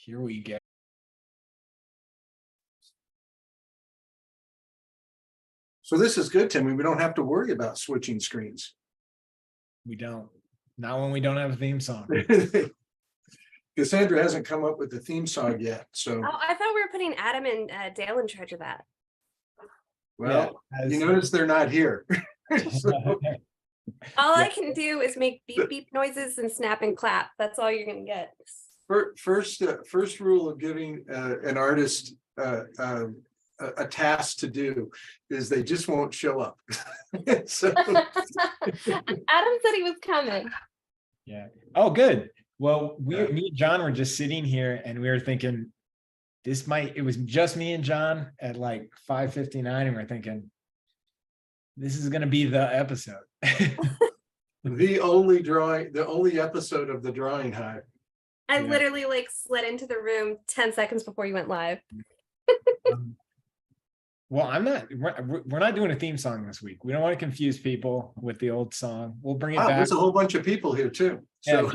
Here we go. So this is good, Timmy. We don't have to worry about switching screens. We don't. Not when we don't have a theme song. Cassandra hasn't come up with the theme song yet. So, Oh, I thought we were putting Adam and Dale in charge of that. well, Yeah, you notice they're not here. So, All I can do is make beep beep noises and snap and clap. That's all you're gonna get. first rule of giving an artist a task to do is they just won't show up. So, Adam said he was coming. Yeah. Oh, good. Well, me and John were just sitting here and we were thinking it was just me and John at like 5:59 and we're thinking this is going to be the episode. the only episode of the Drawing Hive. I literally like slid into the room 10 seconds before you went live. Well, we're not doing a theme song this week. We don't want to confuse people with the old song. We'll bring it back. There's a whole bunch of people here too. So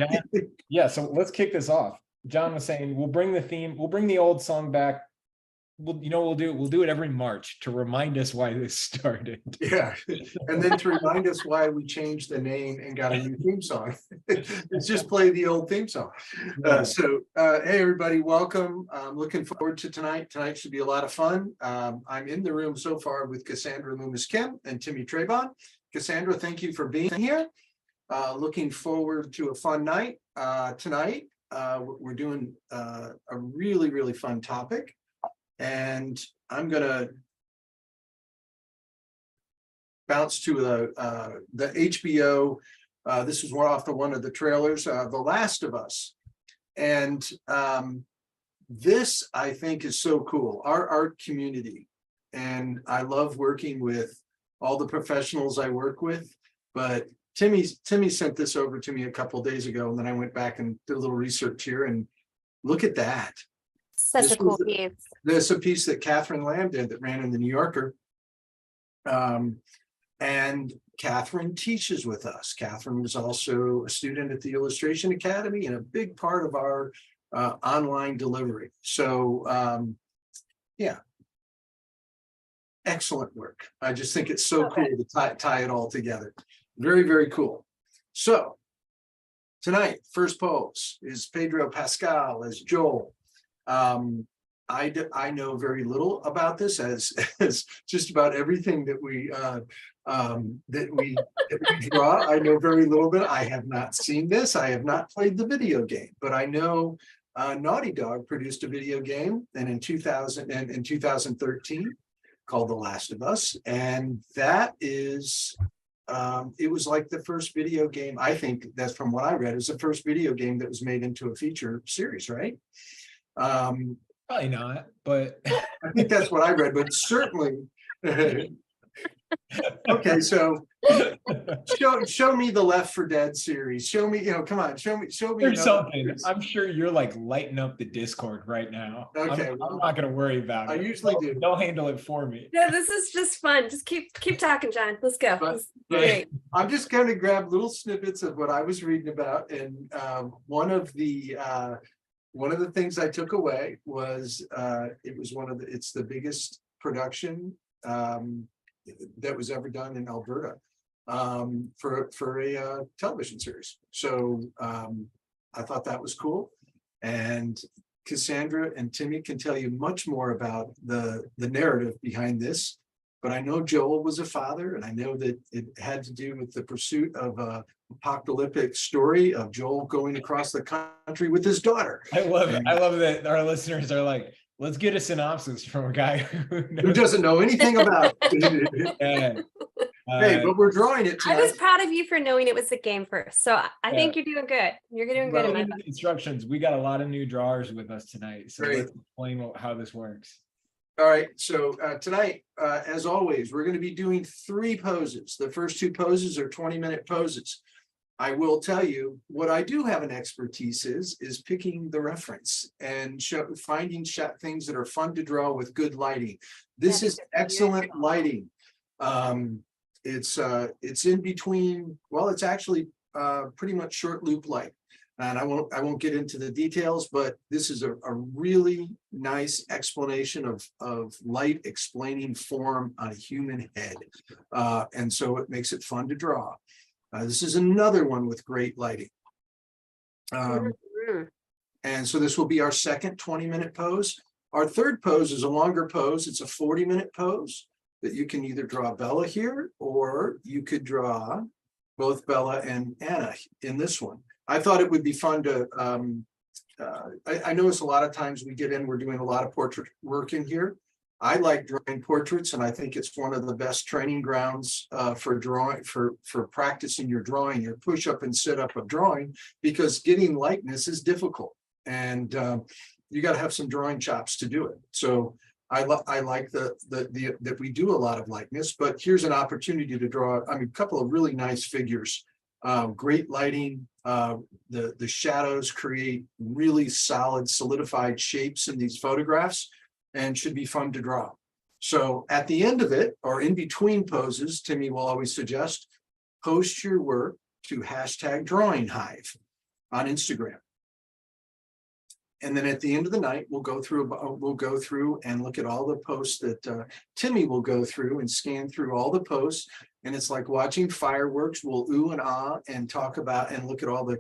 so let's kick this off. John was saying we'll bring the old song back. We'll do it every March to remind us why this started. Yeah, and then to remind us why we changed the name and got a new theme song. Let's just play the old theme song. Hey everybody, welcome. I'm looking forward to tonight. Tonight should be a lot of fun. I'm in the room so far with Cassandra Loomis-Kim and Timmy Trebon. Cassandra, thank you for being here. Looking forward to a fun night tonight. We're doing a really, really fun topic. And I'm gonna bounce to the HBO. This is one of the trailers, The Last of Us, and this I think is so cool. Our art community, and I love working with all the professionals I work with. But Timmy sent this over to me a couple of days ago, and then I went back and did a little research here, and look at that. Such a cool piece. There's a piece that Catherine Lamb did that ran in the New Yorker. And Catherine teaches with us. Catherine was also a student at the Illustration Academy and a big part of our online delivery. So yeah, excellent work. I just think it's so cool to tie it all together. Very, very cool. So tonight, first pose is Pedro Pascal as Joel. I know very little about this, as just about everything that we draw. I know very little bit. I have not seen this. I have not played the video game, but I know Naughty Dog produced a video game, and in 2013 called The Last of Us, and that is. It was like the first video game. I think that's from what I read. It was the first video game that was made into a feature series, right? Probably not, but I think that's what I read, but certainly. Okay, so show me the Left 4 Dead series. Show me, come on, show me. There's something. I'm sure you're like lighting up the Discord right now. Okay, I'm not going to worry about it. I usually do. They'll handle it for me. No, this is just fun. Just keep talking, John. Let's go. But I'm just going to grab little snippets of what I was reading about, and one of the things I took away was it's the biggest production that was ever done in Alberta for a television series. So I thought that was cool, and Cassandra and Timmy can tell you much more about the narrative behind this. But I know Joel was a father, and I know that it had to do with the pursuit of a apocalyptic story of Joel going across the country with his daughter. I love it. I love that our listeners are like, let's get a synopsis from a guy who doesn't know anything about it. Hey, but we're drawing it tonight. I was proud of you for knowing it was the game first. So I think you're doing good. You're doing good in my book. Instructions. We got a lot of new drawers with us tonight. So let's explain how this works. All right, so tonight, as always, we're going to be doing 3 poses. The first 2 poses are 20-minute poses. I will tell you what I do have an expertise is picking the reference and finding things that are fun to draw with good lighting. This is excellent lighting. It's in between. Well, it's actually pretty much short loop light. And I won't get into the details, but this is a really nice explanation of light explaining form on a human head. And so it makes it fun to draw. This is another one with great lighting. And so this will be our second 20-minute pose. Our third pose is a longer pose. It's a 40-minute pose that you can either draw Bella here, or you could draw both Bella and Anna in this one. I thought it would be fun to, I notice a lot of times we get in, we're doing a lot of portrait work in here. I like drawing portraits, and I think it's one of the best training grounds for drawing, for practicing your drawing, your push up and sit up of drawing, because getting likeness is difficult. And you got to have some drawing chops to do it. So I like that we do a lot of likeness, but here's an opportunity to draw, I mean, a couple of really nice figures. Great lighting, the shadows create really solid solidified shapes in these photographs, and should be fun to draw. So at the end of it, or in between poses, Timmy will always suggest, post your work to #DrawingHive on Instagram. And then at the end of the night, we'll go through and look at all the posts that Timmy will go through and scan through all the posts. And it's like watching fireworks. We'll ooh and ah and talk about and look at all the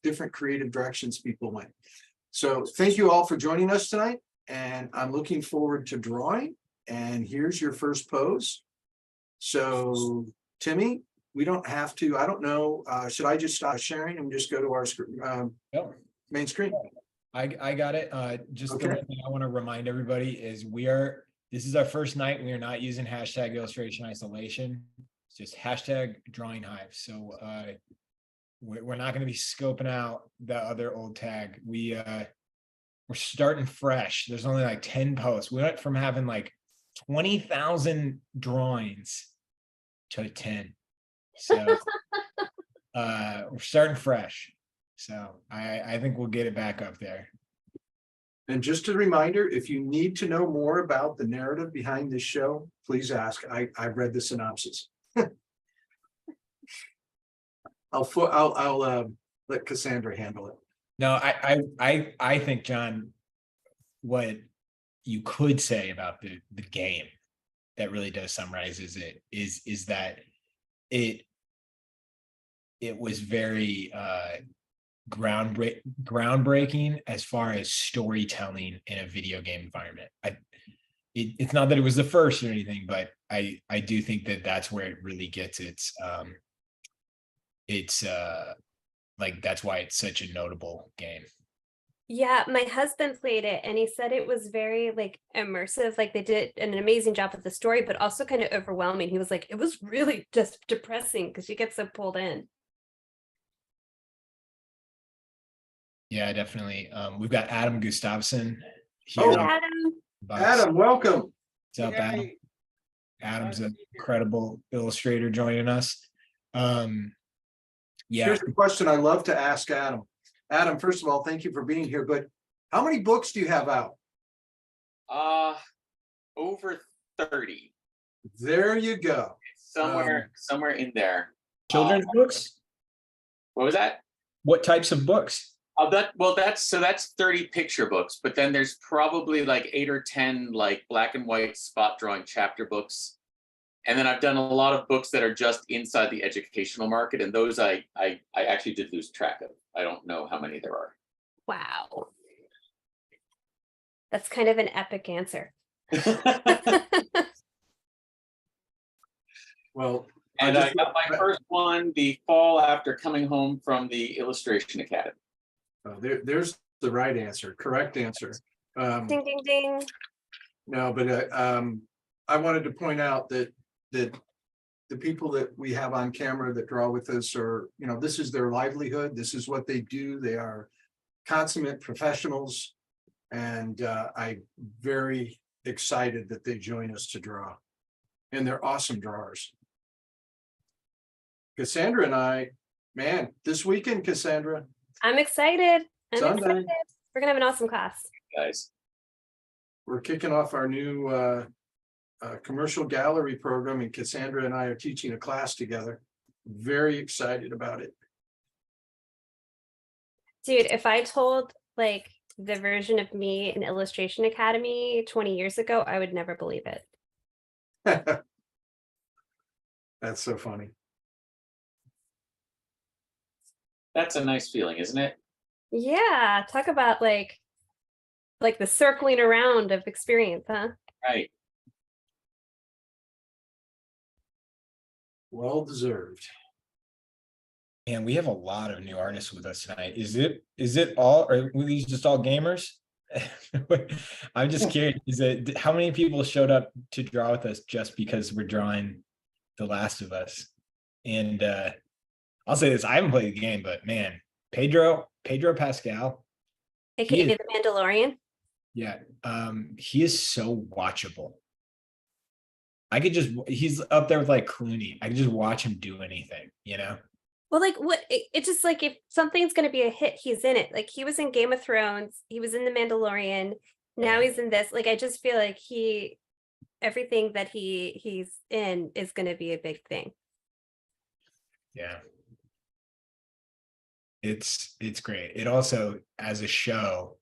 different creative directions people went. So thank you all for joining us tonight. And I'm looking forward to drawing. And here's your first pose. So Timmy, we don't have to, I don't know, should I just stop sharing and just go to our main screen? I got it. Just okay. The one thing I want to remind everybody is this is our first night. We are not using #illustration isolation. It's just #DrawingHive. So we're not going to be scoping out the other old tag. We're starting fresh. There's only like 10 posts. We went from having like 20,000 drawings to 10. So we're starting fresh. So I think we'll get it back up there. And just a reminder, if you need to know more about the narrative behind this show, please ask. I've read the synopsis. I'll let Cassandra handle it. No, I think, John, what you could say about the game that really does summarizes it is that it was very groundbreaking as far as storytelling in a video game environment. It's not that it was the first or anything, but I do think that that's where it really gets its like, that's why it's such a notable game. Yeah, my husband played it and he said it was very like immersive. Like they did an amazing job with the story, but also kind of overwhelming. He was like, it was really just depressing because you get so pulled in. Yeah, definitely. We've got Adam Gustafson here. Oh, Adam. Adam, welcome. What's up, Adam? Adam's an incredible illustrator joining us. Yeah. Here's the question I love to ask Adam. Adam, first of all, thank you for being here, but how many books do you have out? Over 30. There you go. Somewhere in there. Children's books? What was that? What types of books? That's 30 picture books, but then there's probably like 8 or 10 like black and white spot drawing chapter books. And then I've done a lot of books that are just inside the educational market, and those I actually did lose track of. I don't know how many there are. Wow. That's kind of an epic answer. Well, and I got my first one the fall after coming home from the Illustration Academy. There's the right answer, correct answer. Ding, ding, ding. No, but I wanted to point out that the people that we have on camera that draw with us are, this is their livelihood. This is what they do. They are consummate professionals. And I'm very excited that they join us to draw. And they're awesome drawers. Cassandra and I, man, this weekend, Cassandra. I'm excited. Sunday. Excited. We're going to have an awesome class. Guys. We're kicking off our new commercial gallery program, and Cassandra and I are teaching a class together. Very excited about it. Dude, if I told like the version of me in Illustration Academy 20 years ago, I would never believe it. That's so funny. That's a nice feeling, isn't it? Yeah, talk about like the circling around of experience, huh? Right. Well deserved. And we have a lot of new artists with us tonight. Is it all, or were these just all gamers? I'm just curious, how many people showed up to draw with us just because we're drawing The Last of Us? And I'll say this, I haven't played the game, but man, Pedro Pascal, AKA is- the Mandalorian. yeah, he is so watchable. He's up there with like Clooney. I could just watch him do anything, you know? Well, like what it's just like if something's gonna be a hit, he's in it. Like he was in Game of Thrones, he was in The Mandalorian, now he's in this. Like I just feel like everything that he's in is gonna be a big thing. Yeah. It's great. It also, as a show,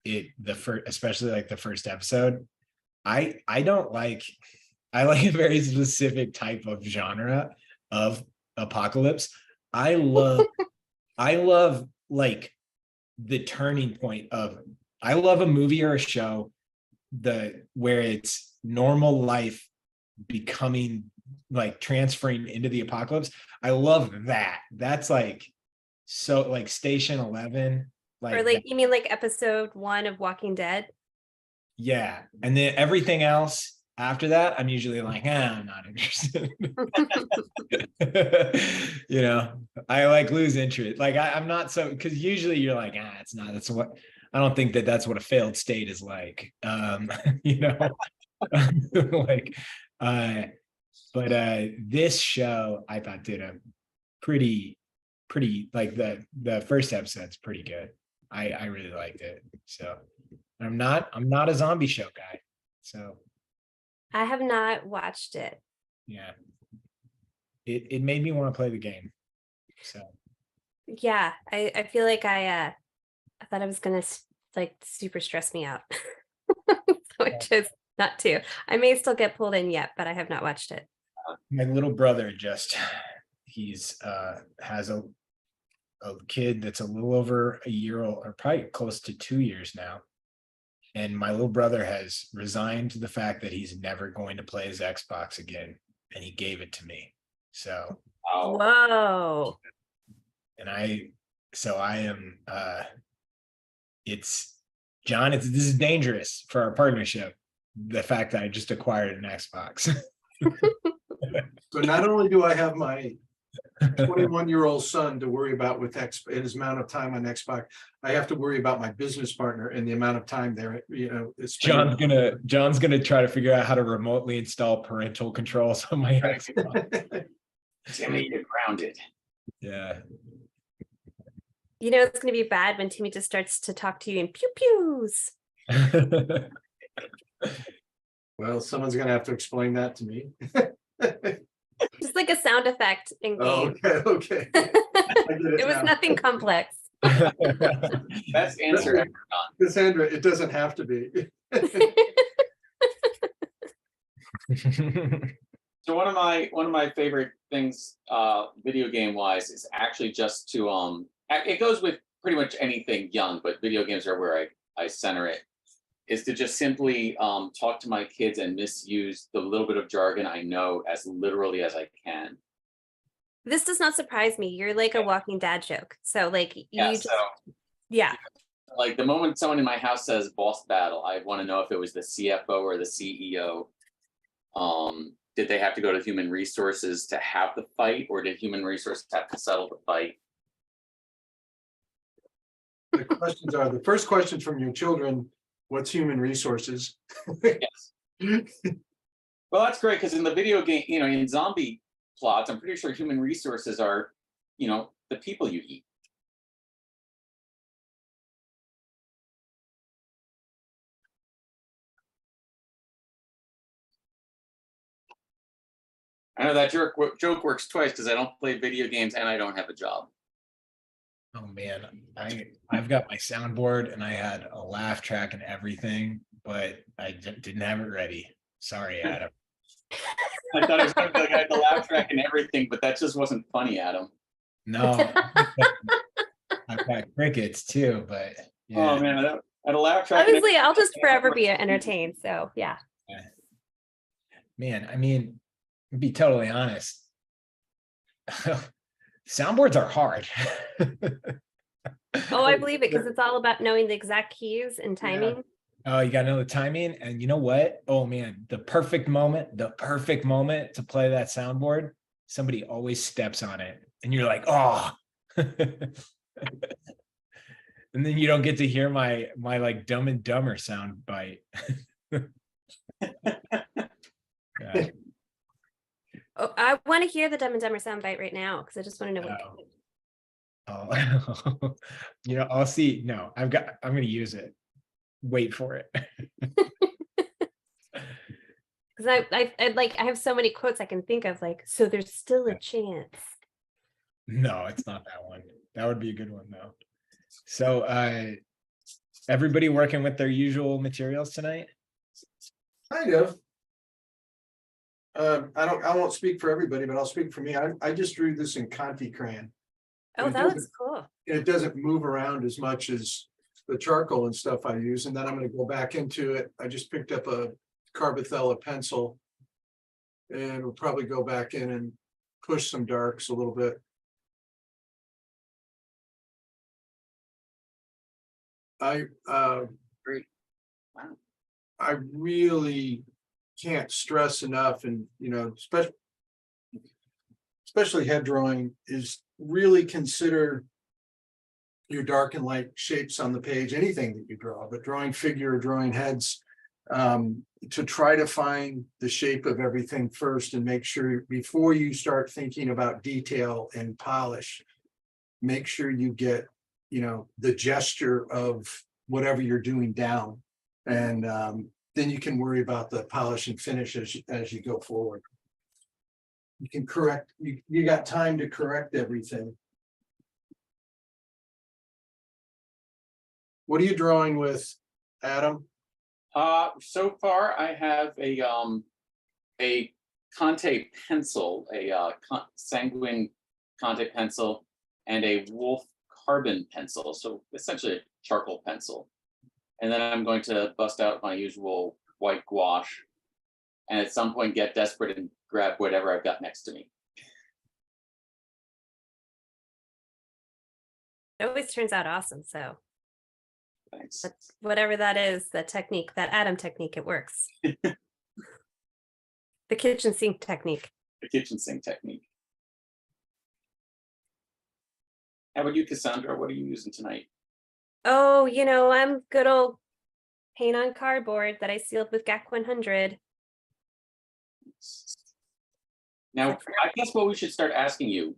especially like the first episode, I like a very specific type of genre of apocalypse. I love like the turning point of, I love a movie or a show where it's normal life becoming like transferring into the apocalypse. I love that. That's like, so like Station 11, Or like you mean like episode 1 of Walking Dead? yeah. And then everything else after that, I'm usually like, I'm not interested. You know, I like lose interest. Like I'm not so, because usually you're like, it's not, that's what, I don't think that's what a failed state is like. You know, like, but this show I thought did a pretty like the first episode's pretty good. I really liked it. So I'm not a zombie show guy. So I have not watched it. yeah. It made me want to play the game. So Yeah, I feel like I thought it was gonna like super stress me out. So I chose not to. I may still get pulled in yet, but I have not watched it. my little brother he's has a kid that's a little over a year old, or probably close to 2 years now. And my little brother has resigned to the fact that he's never going to play his Xbox again. And he gave it to me. So Whoa. and I am it's John, this is dangerous for our partnership. The fact that I just acquired an Xbox. So not only do I have my 21-year-old son to worry about with his amount of time on Xbox, I have to worry about my business partner and the amount of time there, it's John's gonna try to figure out how to remotely install parental controls on my Xbox. Timmy, you're grounded. Yeah. You know it's gonna be bad when Timmy just starts to talk to you in pew pews. Well, someone's gonna have to explain that to me. Just like a sound effect in Oh, game. okay. It was now. nothing complex. Best answer ever. Cassandra, it doesn't have to be. So one of my favorite things, video game wise, is actually just to it goes with pretty much anything young, but video games are where I center it. Is to just simply talk to my kids and misuse the little bit of jargon I know as literally as I can. This does not surprise me. You're like a walking dad joke. So like Yeah, you just, yeah. Like the moment someone in my house says boss battle, I want to know if it was the CFO or the CEO. Did they have to go to human resources to have the fight, or did human resources have to settle the fight? The questions are, the first question from your children, what's human resources? Yes. Well, that's great, because in the video game, in zombie plots, I'm pretty sure human resources are, the people you eat. I know that joke works twice because I don't play video games and I don't have a job. Oh man, I've got my soundboard and I had a laugh track and everything, but I didn't have it ready. Sorry, Adam. I thought it was gonna be like I had the laugh track and everything, but that just wasn't funny, Adam. No, I've got crickets too, but yeah. Oh man, I had a laugh track. and Obviously, I'll just forever be entertained. So yeah. Man, I mean, to be totally honest, soundboards are hard. Oh, I believe it because it's all about knowing the exact keys and timing. Oh, you gotta know the timing, and you know what? Oh man, the perfect moment to play that soundboard. Somebody always steps on it, and you're like, oh. And then you don't get to hear my like Dumb and Dumber sound bite. Yeah. Oh, I want to hear the Dumb and Dumber soundbite right now because I just want to know what. Oh, you know, I'll see. No, I'm gonna use it. Wait for it. Because I have so many quotes I can think of, like, so there's still a chance. No, it's not that one. That would be a good one though. So everybody working with their usual materials tonight? Kind of. I won't speak for everybody, but I'll speak for me. I just drew this in Conti crayon. Oh, It that looks doesn't- cool. It doesn't move around as much as the charcoal and stuff I use, and then I'm gonna go back into it. I just picked up a Carbithella pencil. And we'll probably go back in and push some darks a little bit. Great. Wow. I really can't stress enough, and you know, especially head drawing, is really consider your dark and light shapes on the page, anything that you draw, but drawing figure or drawing heads, to try to find the shape of everything first and make sure before you start thinking about detail and polish, make sure you get, you know, the gesture of whatever you're doing down. And then you can worry about the polish and finish as you go forward. You can correct, you got time to correct everything. What are you drawing with, Adam? So far I have a Conte pencil, Sanguine Conte pencil, and a Wolf carbon pencil. So essentially a charcoal pencil. And then I'm going to bust out my usual white gouache, and at some point get desperate and grab whatever I've got next to me. It always turns out awesome. So Thanks. whatever that is, the technique, that Adam technique, it works. The kitchen sink technique. The kitchen sink technique. How about you, Cassandra? What are you using tonight? Oh, you know, I'm good old paint on cardboard that I sealed with GAC 100. Now, I guess what we should start asking you,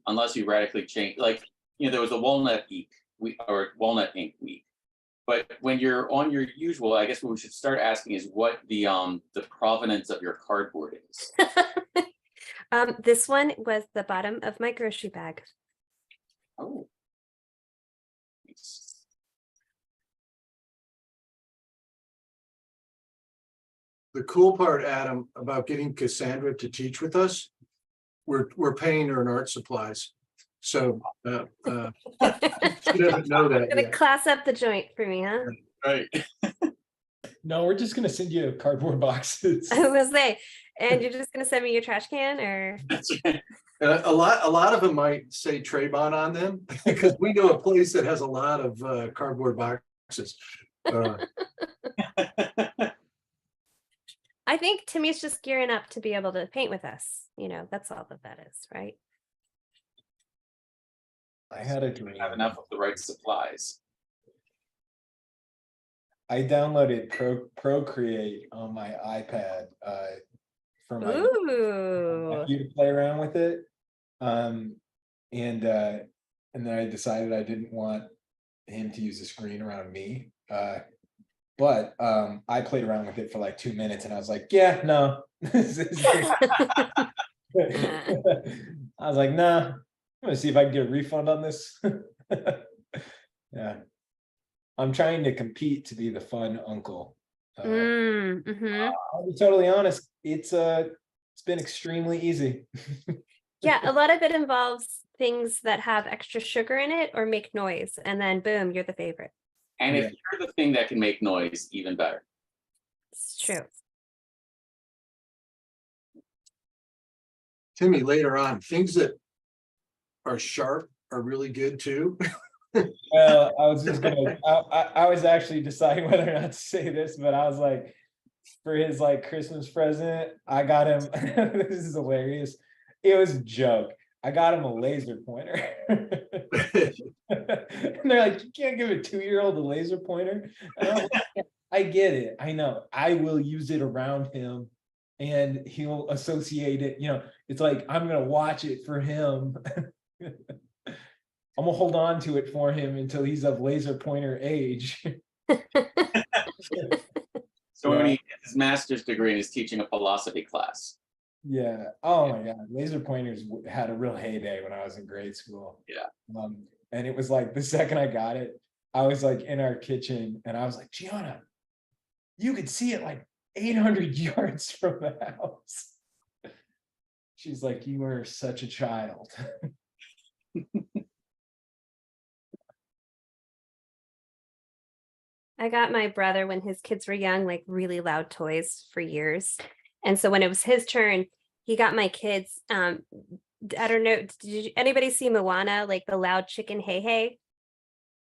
unless you radically change, like, you know, there was a walnut week or walnut ink week, but when you're on your usual, I guess what we should start asking is what the provenance of your cardboard is. This one was the bottom of my grocery bag. Oh. The cool part, Adam, about getting Cassandra to teach with us, we're paying her in art supplies. So she doesn't know that Gonna yet. class up the joint for me, huh? Right. No, we're just gonna send you cardboard boxes. I was gonna say, and you're just gonna send me your trash can, or That's right. A lot of them might say Trayvon on them because we know a place that has a lot of cardboard boxes. I think Timmy's just gearing up to be able to paint with us. You know, that's all that is, right? I had a dream. Have enough of the right supplies. I downloaded Procreate on my iPad for my Ooh. nephew to play around with it. And then I decided I didn't want him to use the screen around me. But I played around with it for like 2 minutes and I was like, yeah, no. I was like, nah, I'm gonna see if I can get a refund on this. Yeah. I'm trying to compete to be the fun uncle. Mhm. I'll be totally honest, it's been extremely easy. Yeah, a lot of it involves things that have extra sugar in it or make noise, and then boom, you're the favorite. And Yeah. if you're the thing that can make noise, even better. It's true. Timmy, later on, things that are sharp are really good too. Well, I was just gonna, I was actually deciding whether or not to say this, but I was like, for his like Christmas present, I got him, this is hilarious. It was a joke. I got him a laser pointer. And they're like, you can't give a 2-year-old a laser pointer. And I was like, I get it. I know. I will use it around him and he'll associate it. You know, it's like, I'm going to watch it for him. I'm gonna hold on to it for him until he's of laser pointer age. So when he gets his master's degree and he's teaching a philosophy class. Yeah. Oh my God. Laser pointers had a real heyday when I was in grade school. Yeah. And it was like the second I got it, I was like in our kitchen and I was like, Gianna, you could see it like 800 yards from the house. She's like, you are such a child. I got my brother when his kids were young, like really loud toys for years. And so when it was his turn, he got my kids. I don't know, anybody see Moana, like the loud chicken hey hey?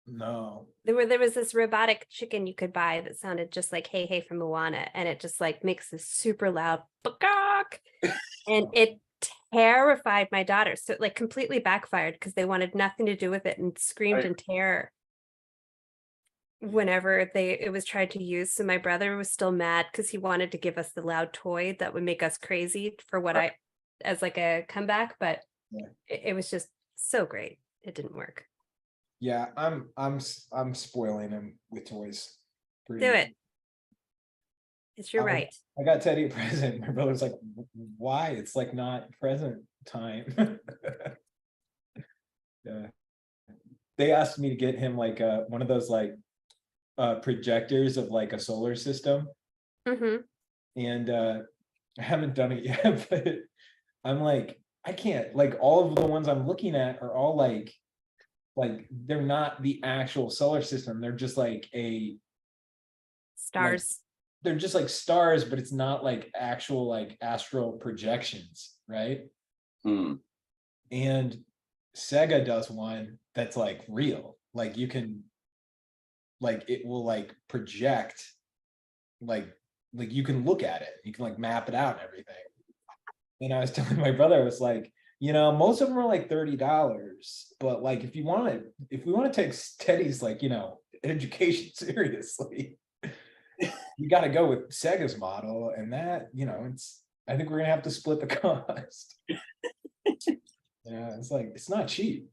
No. There was this robotic chicken you could buy that sounded just like hey hey from Moana, and it just like makes this super loud "Bakak," and it terrified my daughters. So it like completely backfired because they wanted nothing to do with it and screamed in terror whenever it was tried to use. So my brother was still mad because he wanted to give us the loud toy that would make us crazy for what I as like a comeback, but Yeah. it was just so great. It didn't work. Yeah, I'm spoiling him with toys. Do it. It's your right. I got Teddy a present. My brother's like, why? It's like not present time. Yeah. They asked me to get him like one of those like projectors of like a solar system. Hmm. And I haven't done it yet, but I'm like, I can't, like all of the ones I'm looking at are all like they're not the actual solar system. They're just like Stars. they're just like stars, but it's not like actual like astral projections, right? Hmm. And Sega does one that's like real. Like you can, like it will like project, like you can look at it, you can like map it out and everything. And I was telling my brother, I was like, you know, most of them are like $30, but like if we want to take Teddy's like, you know, education seriously, you got to go with Sega's model, and that, you know, I think we're gonna have to split the cost. Yeah, it's like it's not cheap.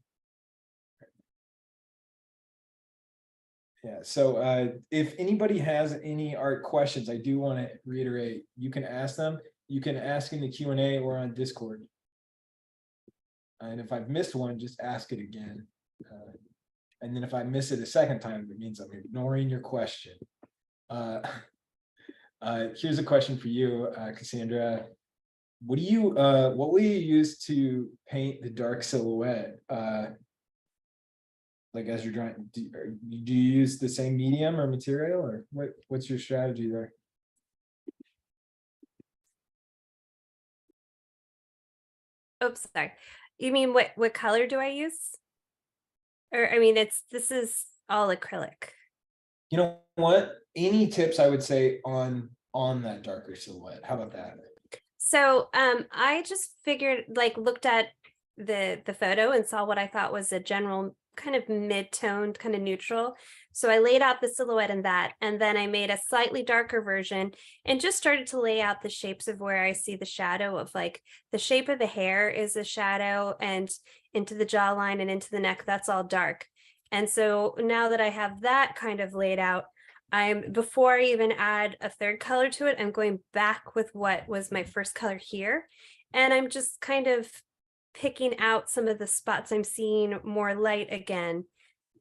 Yeah, so if anybody has any art questions, I do want to reiterate, you can ask them. You can ask in the Q&A or on Discord. And if I've missed one, just ask it again. And then if I miss it a second time, it means I'm ignoring your question. Here's a question for you, Cassandra. What will you use to paint the dark silhouette? Like as you're drawing, do you use the same medium or material, or what's your strategy there? Oops, sorry. You mean what color do I use? Or I mean, this is all acrylic. You know what? Any tips I would say on that darker silhouette? How about that? So I just figured, like, looked at the photo and saw what I thought was a general kind of mid-toned, kind of neutral. So I laid out the silhouette in that, and then I made a slightly darker version and just started to lay out the shapes of where I see the shadow of, like, the shape of the hair is a shadow, and into the jawline and into the neck, that's all dark. And so now that I have that kind of laid out, before I even add a third color to it, I'm going back with what was my first color here. And I'm just kind of picking out some of the spots I'm seeing more light again,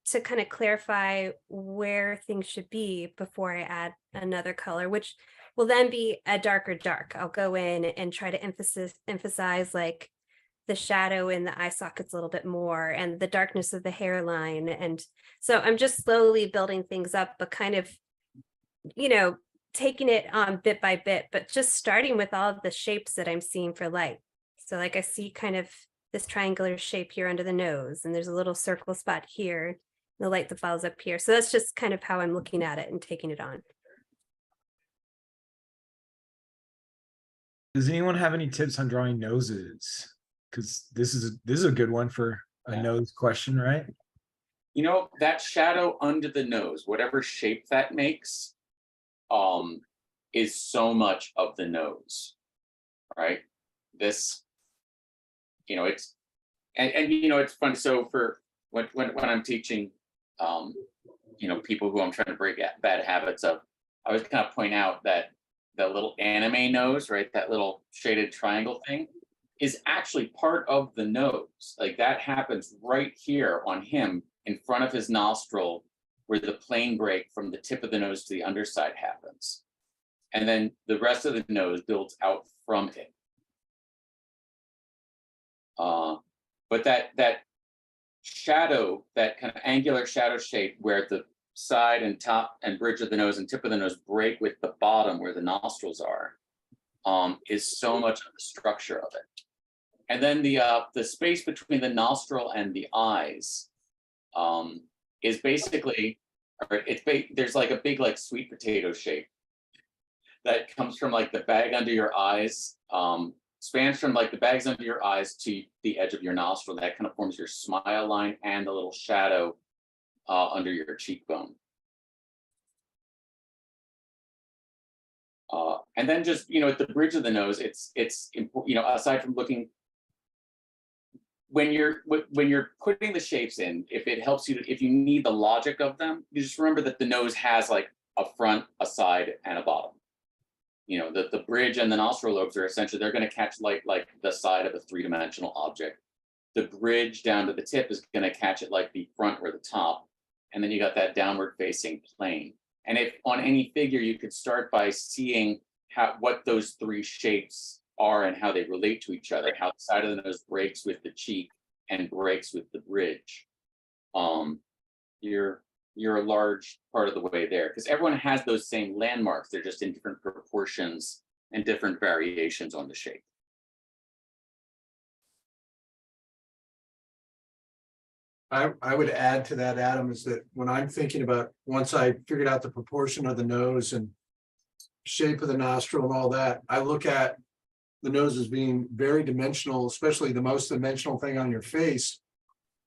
to kind of clarify where things should be before I add another color, which will then be a darker dark. I'll go in and try to emphasize like the shadow in the eye sockets a little bit more and the darkness of the hairline. And so I'm just slowly building things up, but kind of, taking it on bit by bit, but just starting with all of the shapes that I'm seeing for light. So like I see kind of this triangular shape here under the nose, and there's a little circle spot here, the light that falls up here. So that's just kind of how I'm looking at it and taking it on. Does anyone have any tips on drawing noses? Because this is a good one for a nose question, right? That shadow under the nose, whatever shape that makes, is so much of the nose, right? This, it's, and it's fun. So for when I'm teaching, people who I'm trying to break bad habits of, I always kind of point out that the little anime nose, right? That little shaded triangle thing is actually part of the nose. Like that happens right here on him in front of his nostril, where the plane break from the tip of the nose to the underside happens. And then the rest of the nose builds out from it. But that shadow, that kind of angular shadow shape where the side and top and bridge of the nose and tip of the nose break with the bottom where the nostrils are, is so much of the structure of it. And then the space between the nostril and the eyes is basically, there's like a big like sweet potato shape that comes from like the bag under your eyes, spans from like the bags under your eyes to the edge of your nostril. That kind of forms your smile line and the little shadow under your cheekbone. And then just, at the bridge of the nose, it's aside from looking, when you're putting the shapes in, if it helps you, if you need the logic of them, you just remember that the nose has like a front, a side, and a bottom. The bridge and the nostril lobes are essentially, they're going to catch light like the side of a three-dimensional object. The bridge down to the tip is going to catch it like the front or the top. And then you got that downward facing plane. And if on any figure, you could start by seeing what those three shapes are and how they relate to each other, how the side of the nose breaks with the cheek and breaks with the bridge. You're a large part of the way there, because everyone has those same landmarks. They're just in different proportions and different variations on the shape. I would add to that, Adam, is that when I'm thinking about, once I figured out the proportion of the nose and shape of the nostril and all that, I look at the nose as being very dimensional, especially the most dimensional thing on your face.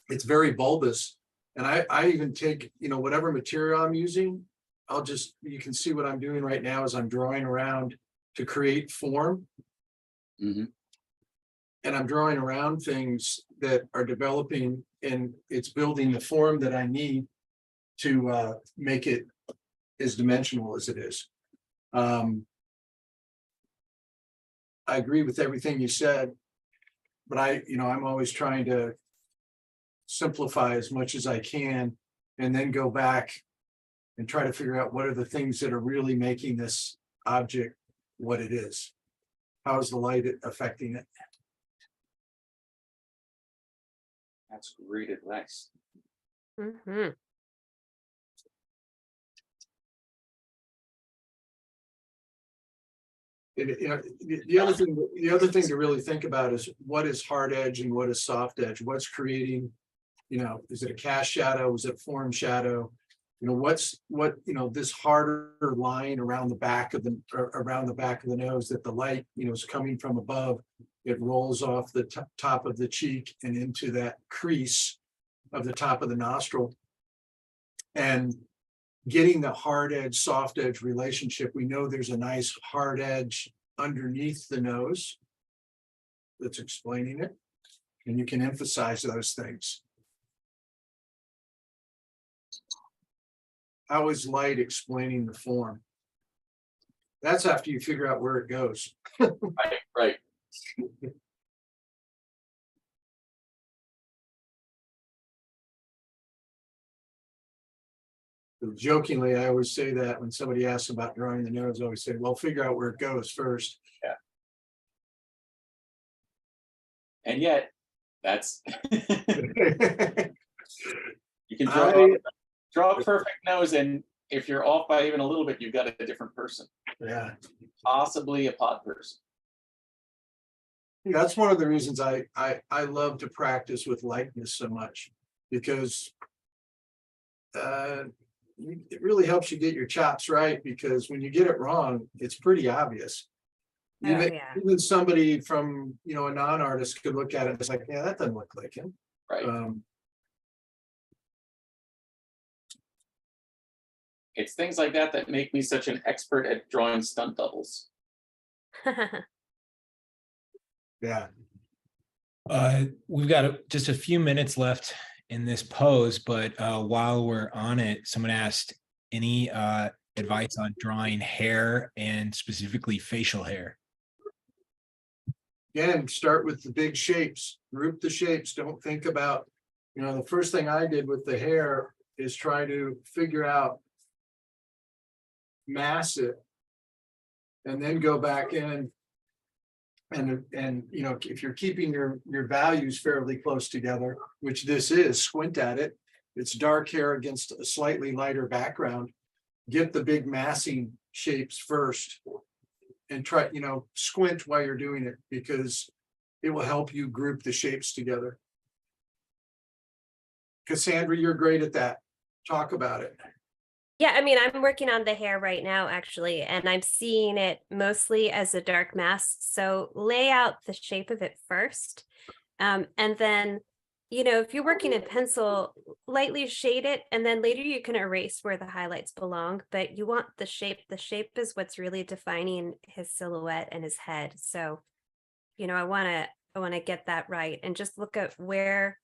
It's very bulbous. And I even take, whatever material I'm using, you can see what I'm doing right now is I'm drawing around to create form. Mm-hmm. And I'm drawing around things that are developing, and it's building the form that I need to make it as dimensional as it is. I agree with everything you said, but I'm always trying to simplify as much as I can, and then go back and try to figure out what are the things that are really making this object what it is. How is the light affecting it? That's great advice. Mm-hmm. The other thing to really think about is what is hard edge and what is soft edge. What's creating, is it a cast shadow? Is it form shadow? This harder line around the back of the nose that the light, is coming from above. It rolls off the top of the cheek and into that crease of the top of the nostril. And getting the hard edge, soft edge relationship, we know there's a nice hard edge underneath the nose that's explaining it. And you can emphasize those things. How is light explaining the form? That's after you figure out where it goes. Right. Jokingly, I always say that when somebody asks about drawing the nose, I always say, well, figure out where it goes first. And yet, that's you can draw a perfect nose, and if you're off by even a little bit, you've got a different person, Yeah, possibly a pod person. that's one of the reasons I love to practice with likeness so much, because it really helps you get your chops right, because when you get it wrong, it's pretty obvious. Oh, Even, yeah. even somebody from, you know, a non-artist could look at it, it's like, yeah, that doesn't look like him. Right. It's things like that that make me such an expert at drawing stunt doubles. Yeah. We've got just a few minutes left in this pose, but while we're on it, someone asked any advice on drawing hair and specifically facial hair. Again, start with the big shapes, group the shapes. Don't think about, you know, the first thing I did with the hair is try to figure out, mass it, and then go back in and you know, if you're keeping your values fairly close together, which this is, squint at it, it's dark hair against a slightly lighter background. Get the big massing shapes first and try, you know, squint while you're doing it, because it will help you group the shapes together. Cassandra, you're great at that. Talk about it. Yeah, I mean, I'm working on the hair right now, actually, and I'm seeing it mostly as a dark mass. So lay out the shape of it first. And then, you know, if you're working in pencil, lightly shade it, and then later you can erase where the highlights belong, but you want the shape. The shape is what's really defining his silhouette and his head. So, you know, I want to get that right, and just look at where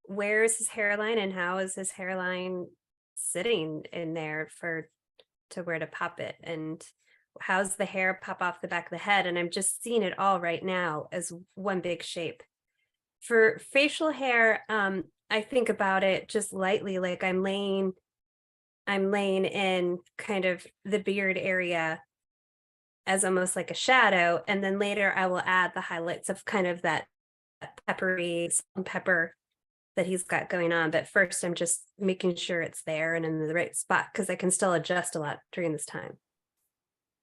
is his hairline and how is his hairline sitting in there to where to pop it, and how's the hair pop off the back of the head. And I'm just seeing it all right now as one big shape. For facial hair, I think about it just lightly, like I'm laying in kind of the beard area as almost like a shadow, and then later I will add the highlights of kind of that peppery pepper that he's got going on. But first I'm just making sure it's there and in the right spot, because I can still adjust a lot during this time.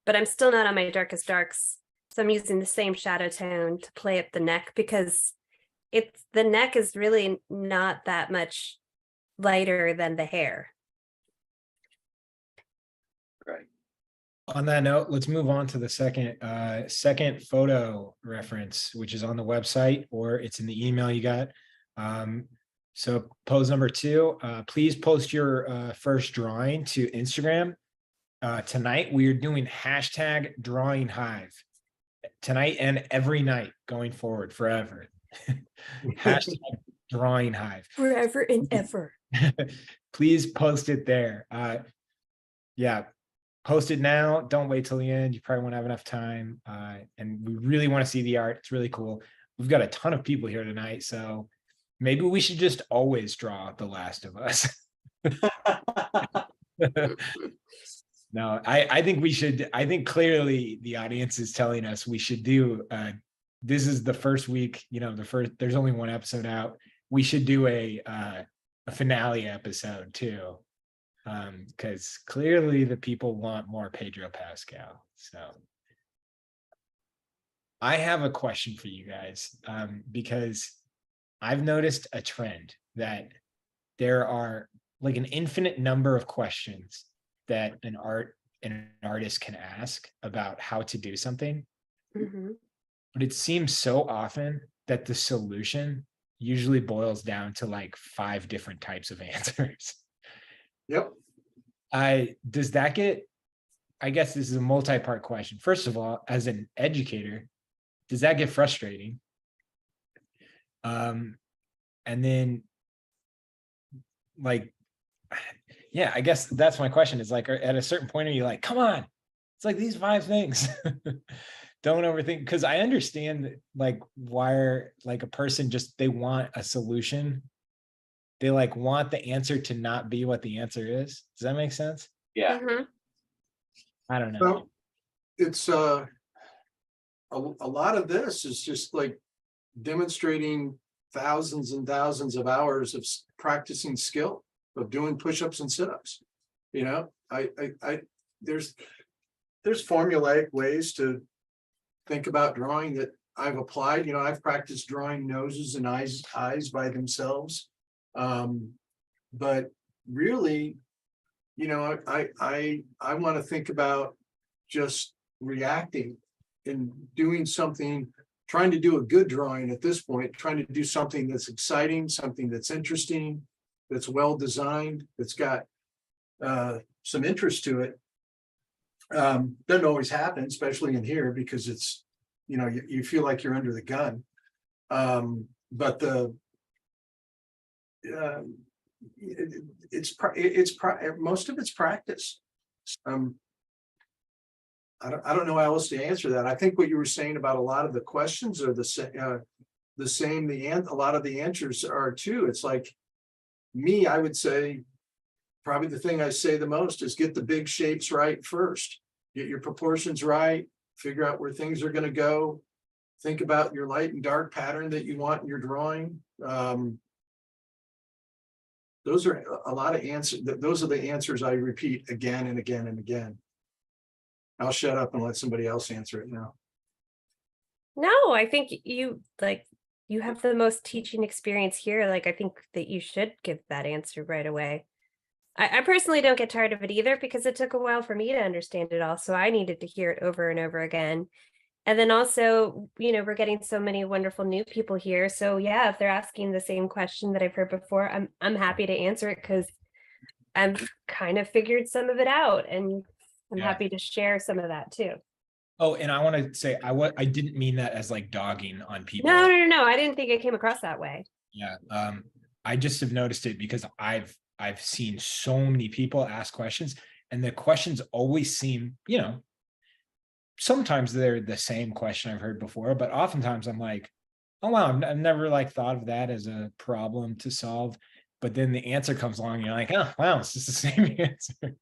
But I'm still not on my darkest darks, so I'm using the same shadow tone to play up the neck, because the neck is really not that much lighter than the hair. Right. On that note, let's move on to the second photo reference, which is on the website, or it's in the email you got. So pose number 2, please post your first drawing to Instagram. Tonight we are doing hashtag drawing hive tonight and every night going forward forever. Hashtag drawing hive Forever and ever. Please post it there. Yeah, post it now. Don't wait till the end. You probably won't have enough time. And we really want to see the art. It's really cool. We've got a ton of people here tonight, so maybe we should just always draw The Last of Us. No, I think we should. I think clearly the audience is telling us we should do. This is the first week. You know, there's only one episode out. We should do a finale episode too, because clearly the people want more Pedro Pascal. So I have a question for you guys, because I've noticed a trend that there are like an infinite number of questions that an artist can ask about how to do something. Mm-hmm. But it seems so often that the solution usually boils down to like 5 different types of answers. Yep. I guess this is a multi-part question. First of all, as an educator, does that get frustrating? And then like, yeah, I guess that's my question, is like, at a certain point, are you like, come on, it's like these 5 things. Don't overthink, because I understand like why like a person just, they want a solution they like want the answer to not be what the answer is. Does that make sense? Yeah. Mhm. I don't know. Well, it's a lot of this is just like demonstrating thousands and thousands of hours of practicing skill of doing push-ups and sit-ups. You know, there's formulaic ways to think about drawing that I've applied. You know, I've practiced drawing noses and eyes by themselves. But really, you know, I want to think about just reacting and doing something, trying to do a good drawing at this point, trying to do something that's exciting, something that's interesting, that's well designed, that's got some interest to it. Doesn't always happen, especially in here, because it's, you know, you feel like you're under the gun. But most of it's practice. I don't know how else to answer that. I think what you were saying about a lot of the questions are the same. A lot of the answers are too. It's like me, I would say probably the thing I say the most is get the big shapes right first. Get your proportions right. Figure out where things are going to go. Think about your light and dark pattern that you want in your drawing. Those are a lot of answers. Those are the answers I repeat again and again and again. I'll shut up and let somebody else answer it now. No, I think you have the most teaching experience here. Like, I think that you should give that answer right away. I personally don't get tired of it either, because it took a while for me to understand it all. So I needed to hear it over and over again. And then also, you know, we're getting so many wonderful new people here. So yeah, if they're asking the same question that I've heard before, I'm happy to answer it, because I've kind of figured some of it out, and I'm Yeah. happy to share some of that too. Oh, and I want to say I didn't mean that as like dogging on people. No. I didn't think it came across that way. Yeah. I just have noticed it because I've seen so many people ask questions, and the questions always seem, you know, sometimes they're the same question I've heard before, but oftentimes I'm like, oh wow, I've never like thought of that as a problem to solve. But then the answer comes along, and you're like, oh wow, it's just the same answer.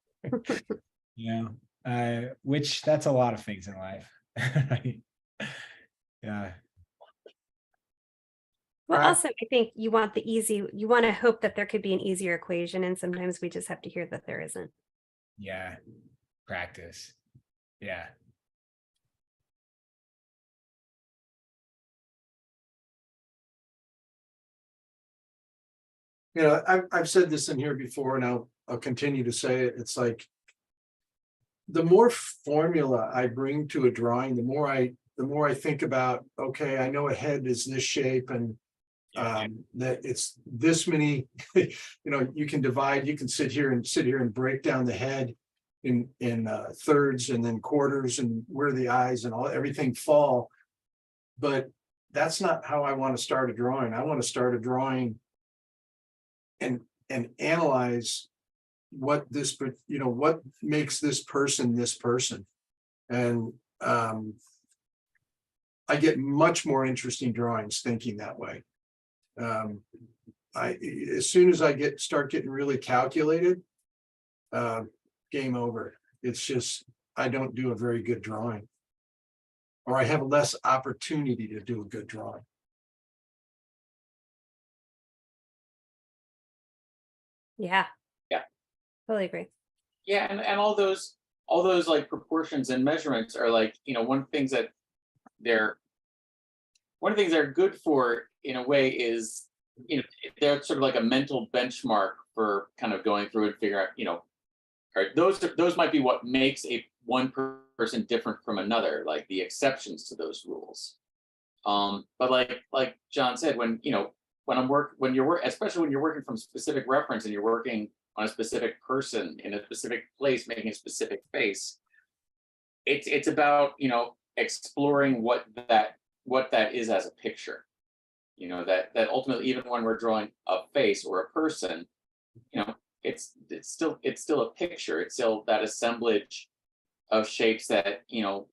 You know, which that's a lot of things in life. Right? Yeah. Well, Right. also, I think you want you want to hope that there could be an easier equation, and sometimes we just have to hear that there isn't. Yeah. Practice. Yeah. You know, I've said this in here before, and I'll continue to say it. It's like the more formula I bring to a drawing, the more I think about, okay, I know a head is this shape, and that it's this many, you know, you can divide, you can sit here and break down the head in thirds and then quarters, and where the eyes and everything fall. But that's not how I want to start a drawing. I want to start a drawing and analyze what this, you know, what makes this person, and I get much more interesting drawings thinking that way. As soon as I start getting really calculated, game over. It's just I don't do a very good drawing, or I have less opportunity to do a good drawing. Yeah. Yeah. Totally agree. Yeah, and all those like proportions and measurements are like, you know, one of the things they're good for in a way is, you know, they're sort of like a mental benchmark for kind of going through and figure out, you know, right, those might be what makes one person different from another, like the exceptions to those rules. But like John said, when especially when you're working from specific reference and you're working on a specific person in a specific place, making a specific face, it's about, you know, exploring what that is as a picture. You know, that ultimately, even when we're drawing a face or a person, you know, it's still a picture. It's still that assemblage of shapes that, you know,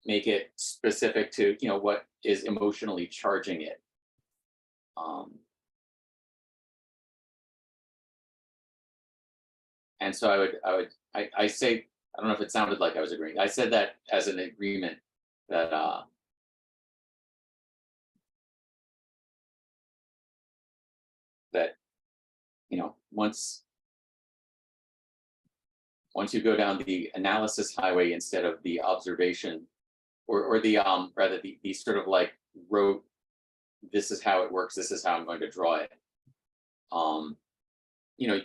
make it specific to, you know, what is emotionally charging it. And so I say, I don't know if it sounded like I was agreeing. I said that as an agreement that that, you know, once you go down the analysis highway instead of the observation, or the rather the sort of like rote, this is how it works, this is how I'm going to draw it. You know,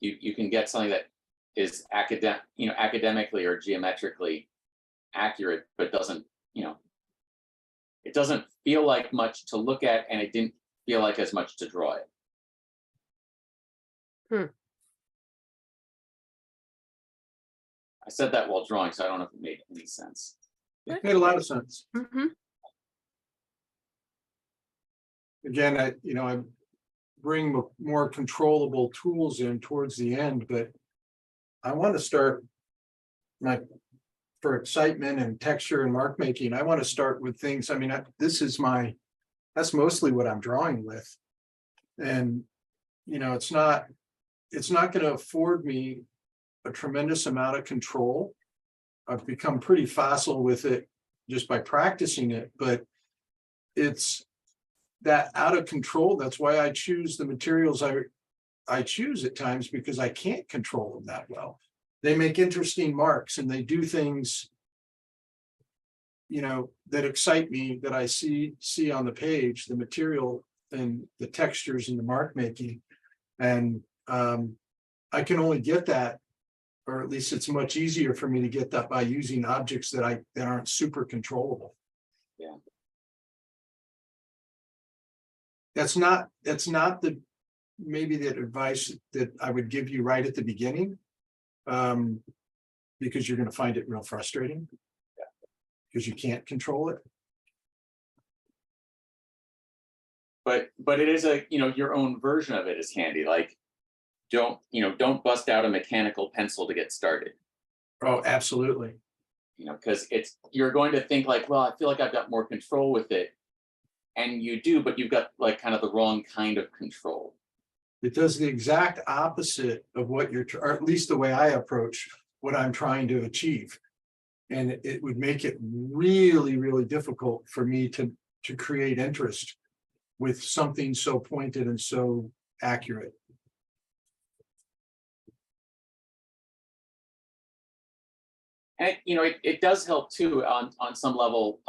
you can get something that is academically or geometrically accurate, but doesn't, you know, it doesn't feel like much to look at, and it didn't feel like as much to draw it. I said that while drawing, so I don't know if it made any sense. It made a lot of sense. Mm-hmm. Again, I bring more controllable tools in towards the end, but I want to start for excitement and texture and mark making. I want to start with things. I mean, that's mostly what I'm drawing with. And, you know, it's not going to afford me a tremendous amount of control. I've become pretty facile with it just by practicing it, but it's that out of control. That's why I choose the materials I choose at times, because I can't control them that well. They make interesting marks and they do things, you know, that excite me, that I see on the page, the material and the textures and the mark making. And I can only get that, or at least it's much easier for me to get that by using objects that aren't super controllable. Yeah. That's not maybe the advice that I would give you right at the beginning, because you're going to find it real frustrating, because you can't control it. But it is your own version of it is handy. Like, don't bust out a mechanical pencil to get started. Oh, absolutely. Because you're going to think like, well, I feel like I've got more control with it. And you do, but you've got like kind of the wrong kind of control. It does the exact opposite of what or at least the way I approach what I'm trying to achieve. And it would make it really, really difficult for me to create interest with something so pointed and so accurate. And it does help too on some level,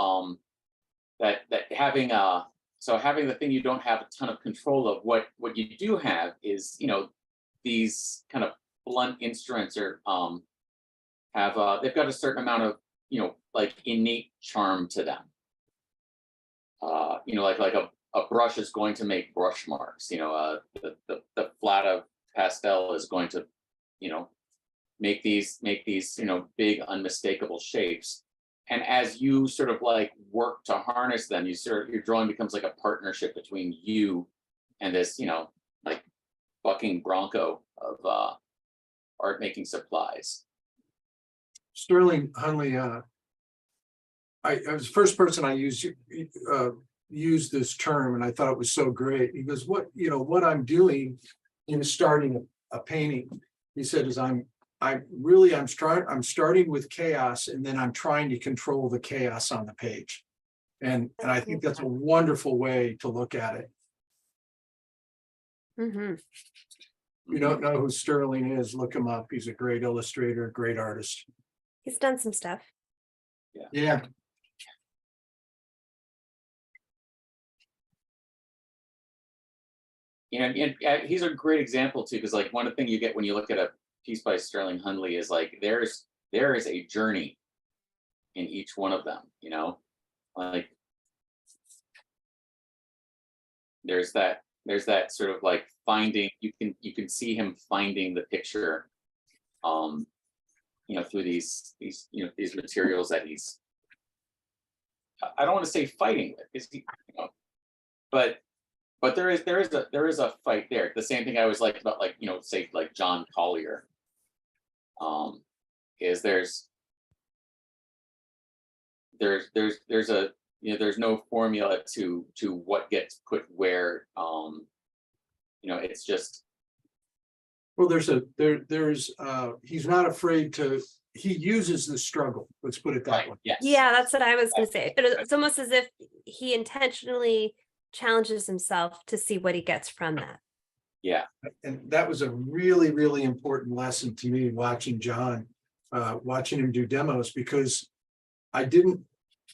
that having the thing you don't have a ton of control of. What you do have is these kind of blunt instruments are they've got a certain amount of like innate charm to them. Like a brush is going to make brush marks. The flat of pastel is going to make these big unmistakable shapes. And as you sort of like work to harness them, your drawing becomes like a partnership between you and this like bucking bronco of art making supplies. Sterling Hunley, I was the first person I used this term, and I thought it was so great. He goes, what I'm doing in starting a painting, he said, is I'm starting with chaos, and then I'm trying to control the chaos on the page. And I think that's a wonderful way to look at it. Mm-hmm. If you don't know who Sterling is, look him up. He's a great illustrator, great artist. He's done some stuff. Yeah. And he's a great example too, because like one of the things you get when you look at a piece by Sterling Hunley is like there is a journey in each one of them. Like there's that sort of like finding. You can see him finding the picture, through these materials that he's. I don't want to say fighting with, but there is a fight there. The same thing I always liked about say like John Collier. Is there's no formula to what gets put where. It's just Well, he's not afraid to, he uses the struggle, let's put it that Right, way. yes. Yeah, that's what I was gonna say. But it's almost as if he intentionally challenges himself to see what he gets from that. Yeah, And that was a really, really important lesson to me, watching John, watching him do demos, because I didn't,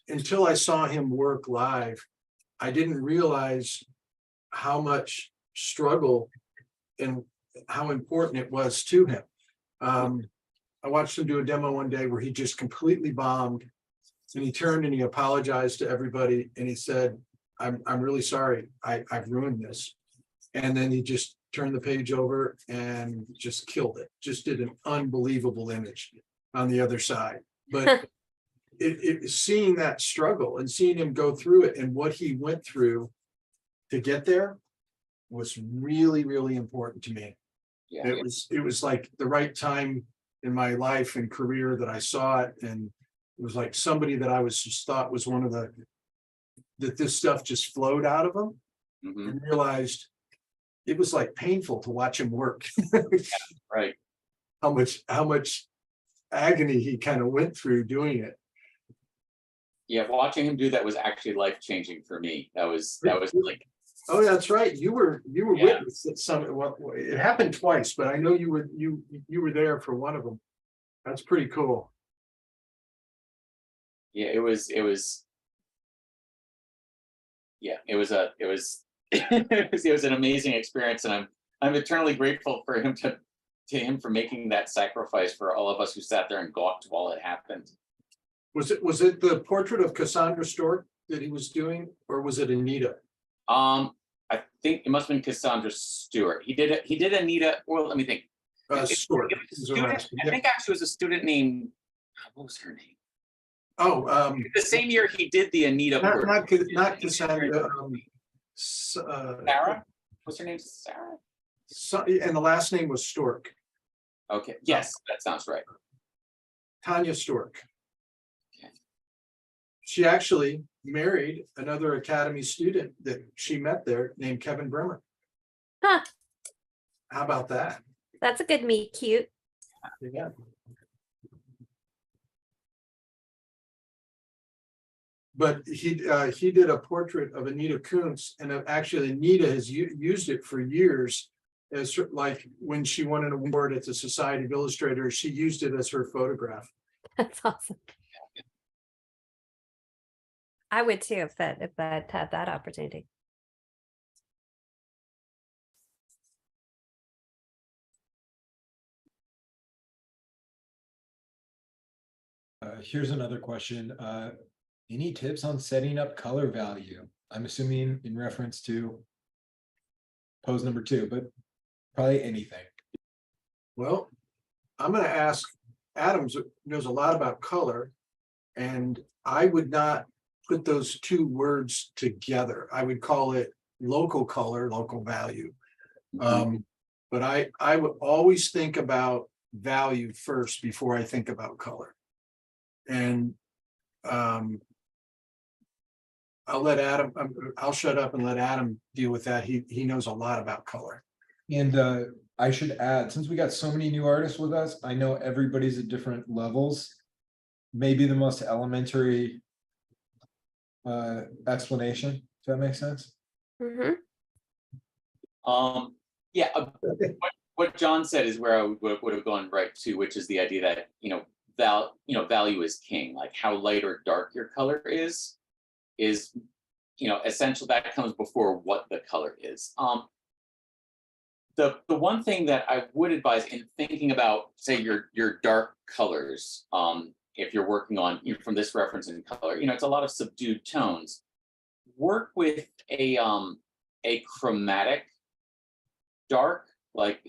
until I saw him work live, I didn't realize how much struggle and how important it was to him. I watched him do a demo one day where he just completely bombed, and he turned and he apologized to everybody and he said, I'm really sorry, I've ruined this. And then he just turned the page over and just killed it, just did an unbelievable image on the other side. But seeing that struggle and seeing him go through it and what he went through to get there was really, really important to me. yeah, It was like the right time in my life and career that I saw it, and it was like somebody that I was just thought was one of the, that this stuff just flowed out of him, mhm, and realized it was like painful to watch him work. right. How much agony he kind of went through doing it. Yeah, watching him do that was actually life-changing for me. That was like, Oh, that's right. You were Yeah. witness at some, well, it happened twice, but I know you were there for one of them. That's pretty cool. yeah, it was, yeah, it was it was an amazing experience, and I'm eternally grateful for him to him for making that sacrifice for all of us who sat there and gawked while it happened. Was it the portrait of Cassandra Stork that he was doing, or was it Anita? I think it must have been Cassandra Stewart. He did Anita, well, let me think. Stork. It was a is her student, last name. I think actually it was a student named, what was her name? Oh, The same year he did the Anita. portrait. not Cassandra. Sarah? What's her name? Sarah? And the last name was Stork. Okay, yes, that sounds right. Tanya Stork. Okay. She actually married another Academy student that she met there named Kevin Bremer. Huh, How about that? that's a good meet cute. Yeah. But he did a portrait of Anita Kuntz, and actually Anita has used it for years as like when she won an award at the Society of Illustrators, she used it as her photograph. That's awesome. I would too if I'd had that opportunity. Here's another question. Any tips on setting up color value? I'm assuming in reference to pose number 2, but probably anything. Well, I'm going to ask, Adams knows a lot about color, and I would not put those two words together. I would call it local color, local value. But I would always think about value first before I think about color. And I'll let Adam, I'll shut up and let Adam deal with that. He knows a lot about color. And I should add, since we got so many new artists with us, I know everybody's at different levels. Maybe the most elementary explanation, if that makes sense. Mm-hmm. Yeah, what John said is where I would have gone right to, which is the idea that, value is king. Like how light or dark your color is essential. That comes before what the color is. The one thing that I would advise in thinking about, say, your dark colors, if you're working on, from this reference in color, it's a lot of subdued tones. Work with a chromatic dark, like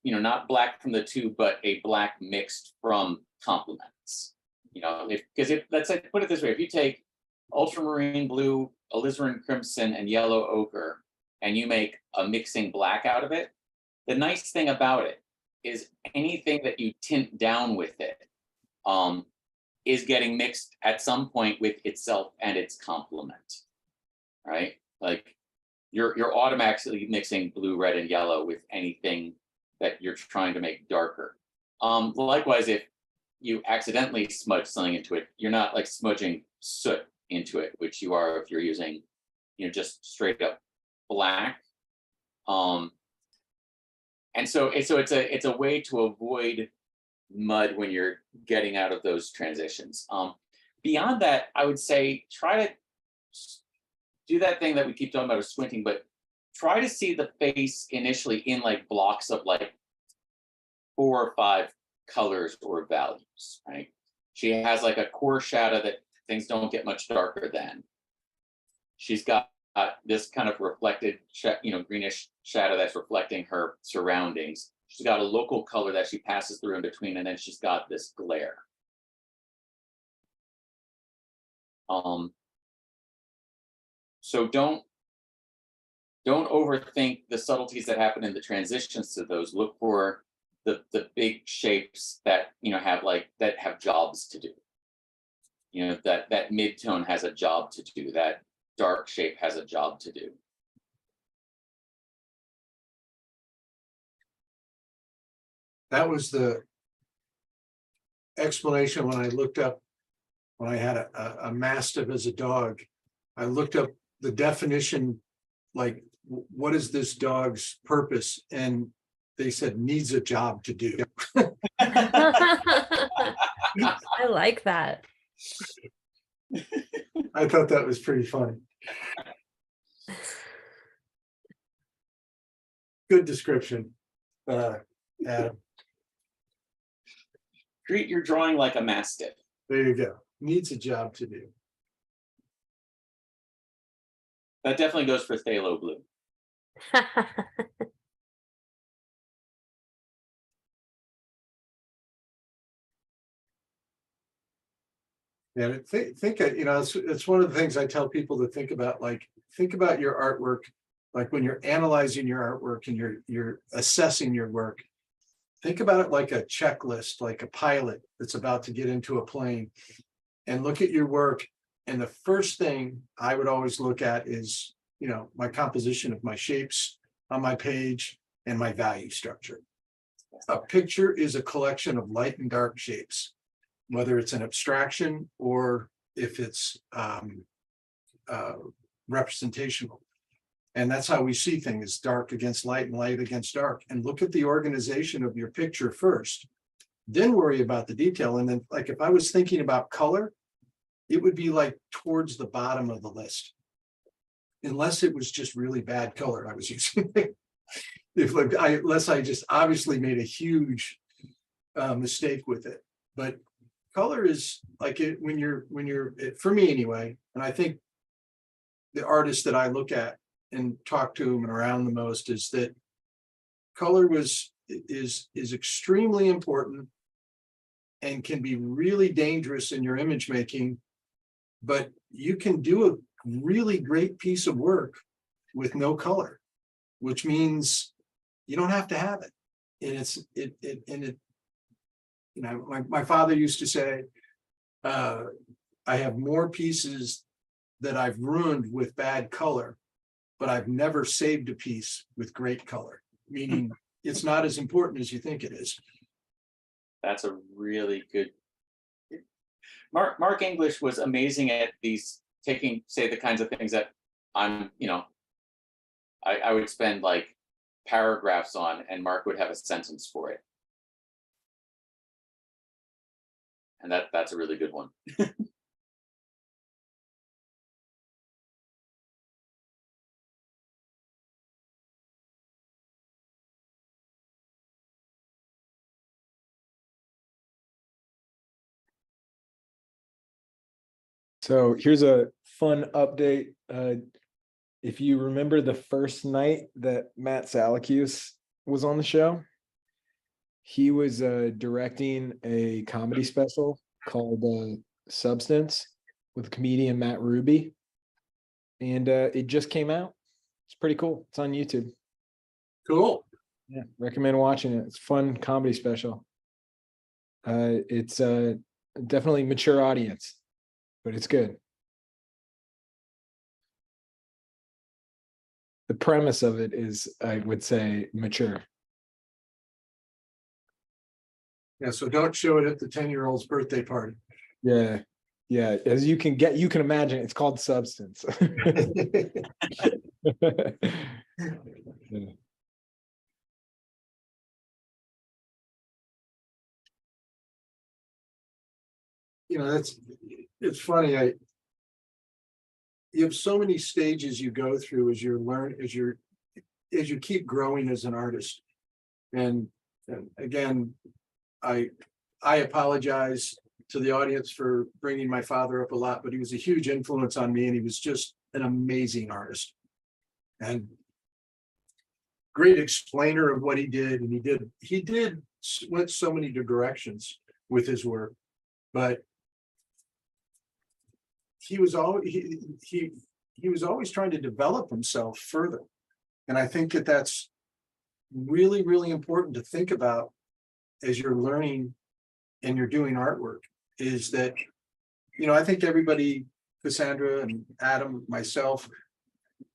not black from the tube, but a black mixed from complements. Because let's say, put it this way, if you take ultramarine blue, alizarin crimson, and yellow ochre, and you make a mixing black out of it, the nice thing about it is anything that you tint down with it is getting mixed at some point with itself and its complement, right? Like you're automatically mixing blue, red, and yellow with anything that you're trying to make darker. Likewise, if you accidentally smudge something into it, you're not like smudging soot into it, which you are if you're using, just straight up black. And so it's a way to avoid mud when you're getting out of those transitions. Beyond that, I would say try to do that thing that we keep talking about of squinting, but try to see the face initially in like blocks of like 4 or 5 colors or values, right? She has like a core shadow that things don't get much darker than. She's got this kind of reflected, greenish shadow that's reflecting her surroundings. She's got a local color that she passes through in between, and then she's got this glare. So don't overthink the subtleties that happen in the transitions to those. Look for the big shapes that have jobs to do. That mid-tone has a job to do. That dark shape has a job to do. That was the explanation when I had a Mastiff as a dog. I looked up the definition, like, what is this dog's purpose? And they said, needs a job to do. I like that. I thought that was pretty funny. Good description, Adam. Treat your drawing like a Mastiff. There you go. Needs a job to do. That definitely goes for phthalo blue. Yeah, it's one of the things I tell people to think about. Like, think about your artwork, like when you're analyzing your artwork and you're assessing your work. Think about it like a checklist, like a pilot that's about to get into a plane, and look at your work. And the first thing I would always look at is, my composition of my shapes on my page and my value structure. A picture is a collection of light and dark shapes, whether it's an abstraction or if it's representational. And that's how we see things, dark against light and light against dark. And look at the organization of your picture first, then worry about the detail. And then, like, if I was thinking about color, it would be like towards the bottom of the list, unless it was just really bad color I was using. Unless I just obviously made a huge mistake with it. But color is like it when you're for me anyway, and I think the artists that I look at and talk to them and around the most, is that color is extremely important and can be really dangerous in your image making, but you can do a really great piece of work with no color, which means you don't have to have it. And my father used to say, I have more pieces that I've ruined with bad color, but I've never saved a piece with great color, meaning it's not as important as you think it is. That's a really good. Mark English was amazing at these, taking, say, the kinds of things that I would spend like paragraphs on, and Mark would have a sentence for it. And that's a really good one. So here's a fun update. If you remember the first night that Matt Salacuse was on the show, he was directing a comedy special called Substance with comedian Matt Ruby. And it just came out. It's pretty cool. It's on YouTube. Cool. Yeah, recommend watching it. It's a fun comedy special. It's definitely mature audience, but it's good. The premise of it is, I would say, mature. Yeah, so don't show it at the 10-year-old's birthday party. Yeah. Yeah. As you can imagine, it's called substance. Yeah. It's funny. You have so many stages you go through as you keep growing as an artist. And again, I apologize to the audience for bringing my father up a lot, but he was a huge influence on me, and he was just an amazing artist and great explainer of what he did. And he went so many directions with his work, but he was always trying to develop himself further. And I think that that's really, really important to think about as you're learning and you're doing artwork, is that, I think everybody, Cassandra and Adam, myself,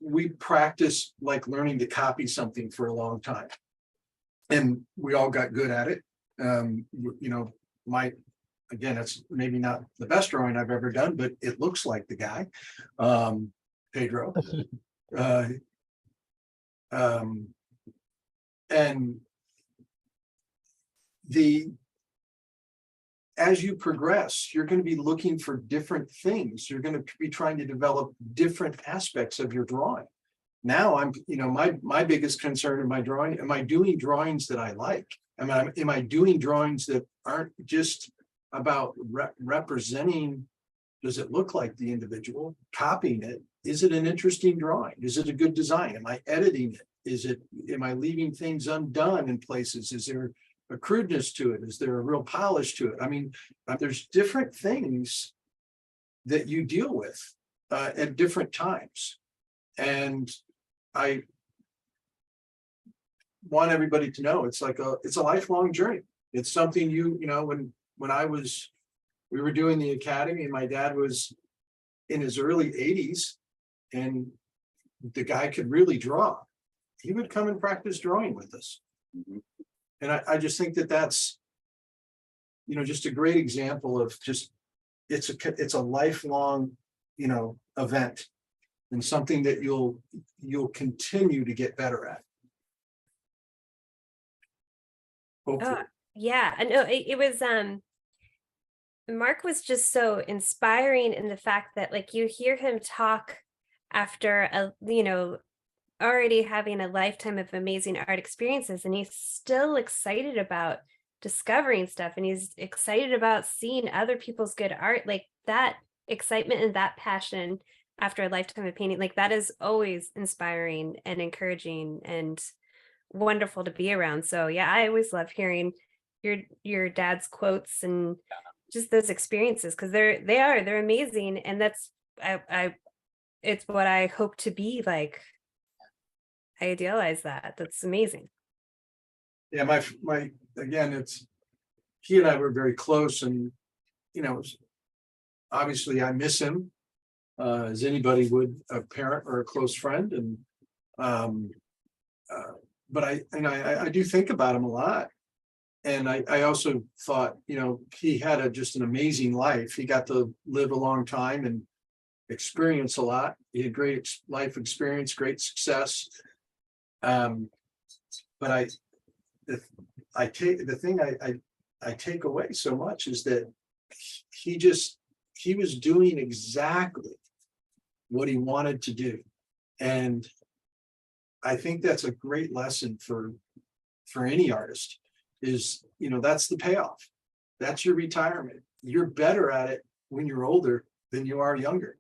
we practice like learning to copy something for a long time. And we all got good at it. Again, it's maybe not the best drawing I've ever done, but it looks like the guy, Pedro. And as you progress, you're going to be looking for different things. You're going to be trying to develop different aspects of your drawing. Now my biggest concern in my drawing, am I doing drawings that I like? Am I doing drawings that aren't just about representing, does it look like the individual, copying it? Is it an interesting drawing? Is it a good design? Am I editing it? Am I leaving things undone in places? Is there a crudeness to it? Is there a real polish to it? I mean, there's different things that you deal with at different times. And I want everybody to know it's a lifelong journey. It's something when we were doing the academy, and my dad was in his early 80s, and the guy could really draw. He would come and practice drawing with us. Mm-hmm. And I just think that that's, just a great example of just, it's a lifelong, event, and something that you'll continue to get better at. Hopefully. Yeah, I know it was Mark was just so inspiring in the fact that, like, you hear him talk after already having a lifetime of amazing art experiences, and he's still excited about discovering stuff, and he's excited about seeing other people's good art. Like, that excitement and that passion after a lifetime of painting, like, that is always inspiring and encouraging and wonderful to be around. So yeah, I always love hearing your dad's quotes and just those experiences, because they're amazing, and that's it's what I hope to be like. I idealize that. That's amazing. Yeah, my again, he and I were very close, and obviously I miss him as anybody would, a parent or a close friend, and but I do think about him a lot. And I also thought, he had just an amazing life. He got to live a long time and experience a lot. He had great life experience, great success. But the thing I take away so much is that he was doing exactly what he wanted to do. And I think that's a great lesson for any artist, is, that's the payoff. That's your retirement. You're better at it when you're older than you are younger.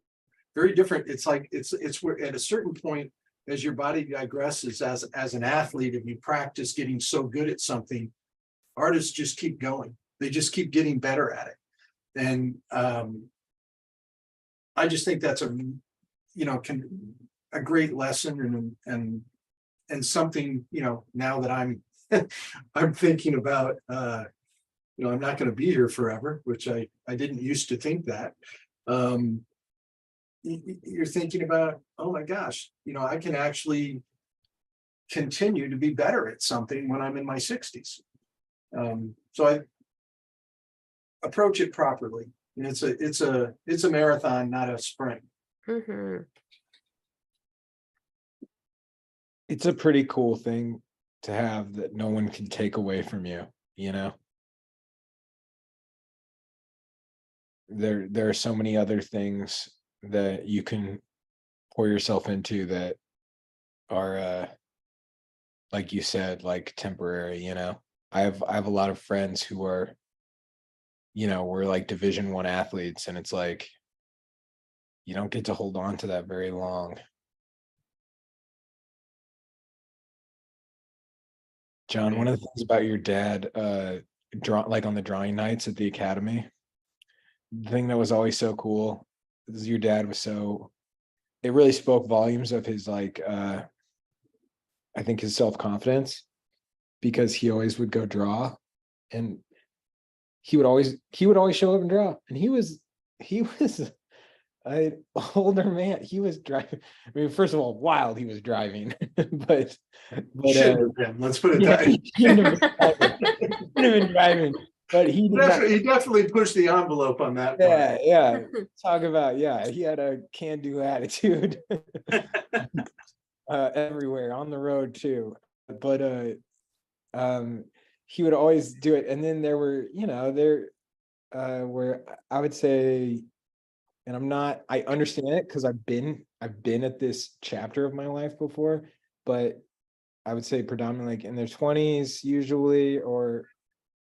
Very different. It's like, it's where at a certain point, as your body digresses as an athlete, if you practice getting so good at something, artists just keep going. They just keep getting better at it. And I just think that's a great lesson, and something, now that I'm thinking about, I'm not going to be here forever, which I didn't used to think that. You're thinking about, oh my gosh, I can actually continue to be better at something when I'm in my 60s. So approach it properly. And it's a marathon, not a sprint. Hmm. It's a pretty cool thing to have that no one can take away from you, you know? There are so many other things that you can pour yourself into that are like you said, like temporary, you know. I have a lot of friends who are, you know, we're like Division I athletes, and it's like you don't get to hold on to that very long. John, one of the things about your dad, like on the drawing nights at the academy, the thing that was always so cool is your dad was so, it really spoke volumes of his like I think his self-confidence, because he always would go draw, and he would always show up and draw, and he was an older man. He was driving, I mean, first of all, while he was driving, but Shouldn't have been, let's put it yeah, that he shouldn't have been driving, but he did not. he definitely pushed the envelope on that part. Yeah, talk about, yeah, he had a can-do attitude. Everywhere on the road too, but he would always do it. And then there were, you know, where I would say, and I understand it because I've been at this chapter of my life before, but I would say predominantly like in their 20s usually,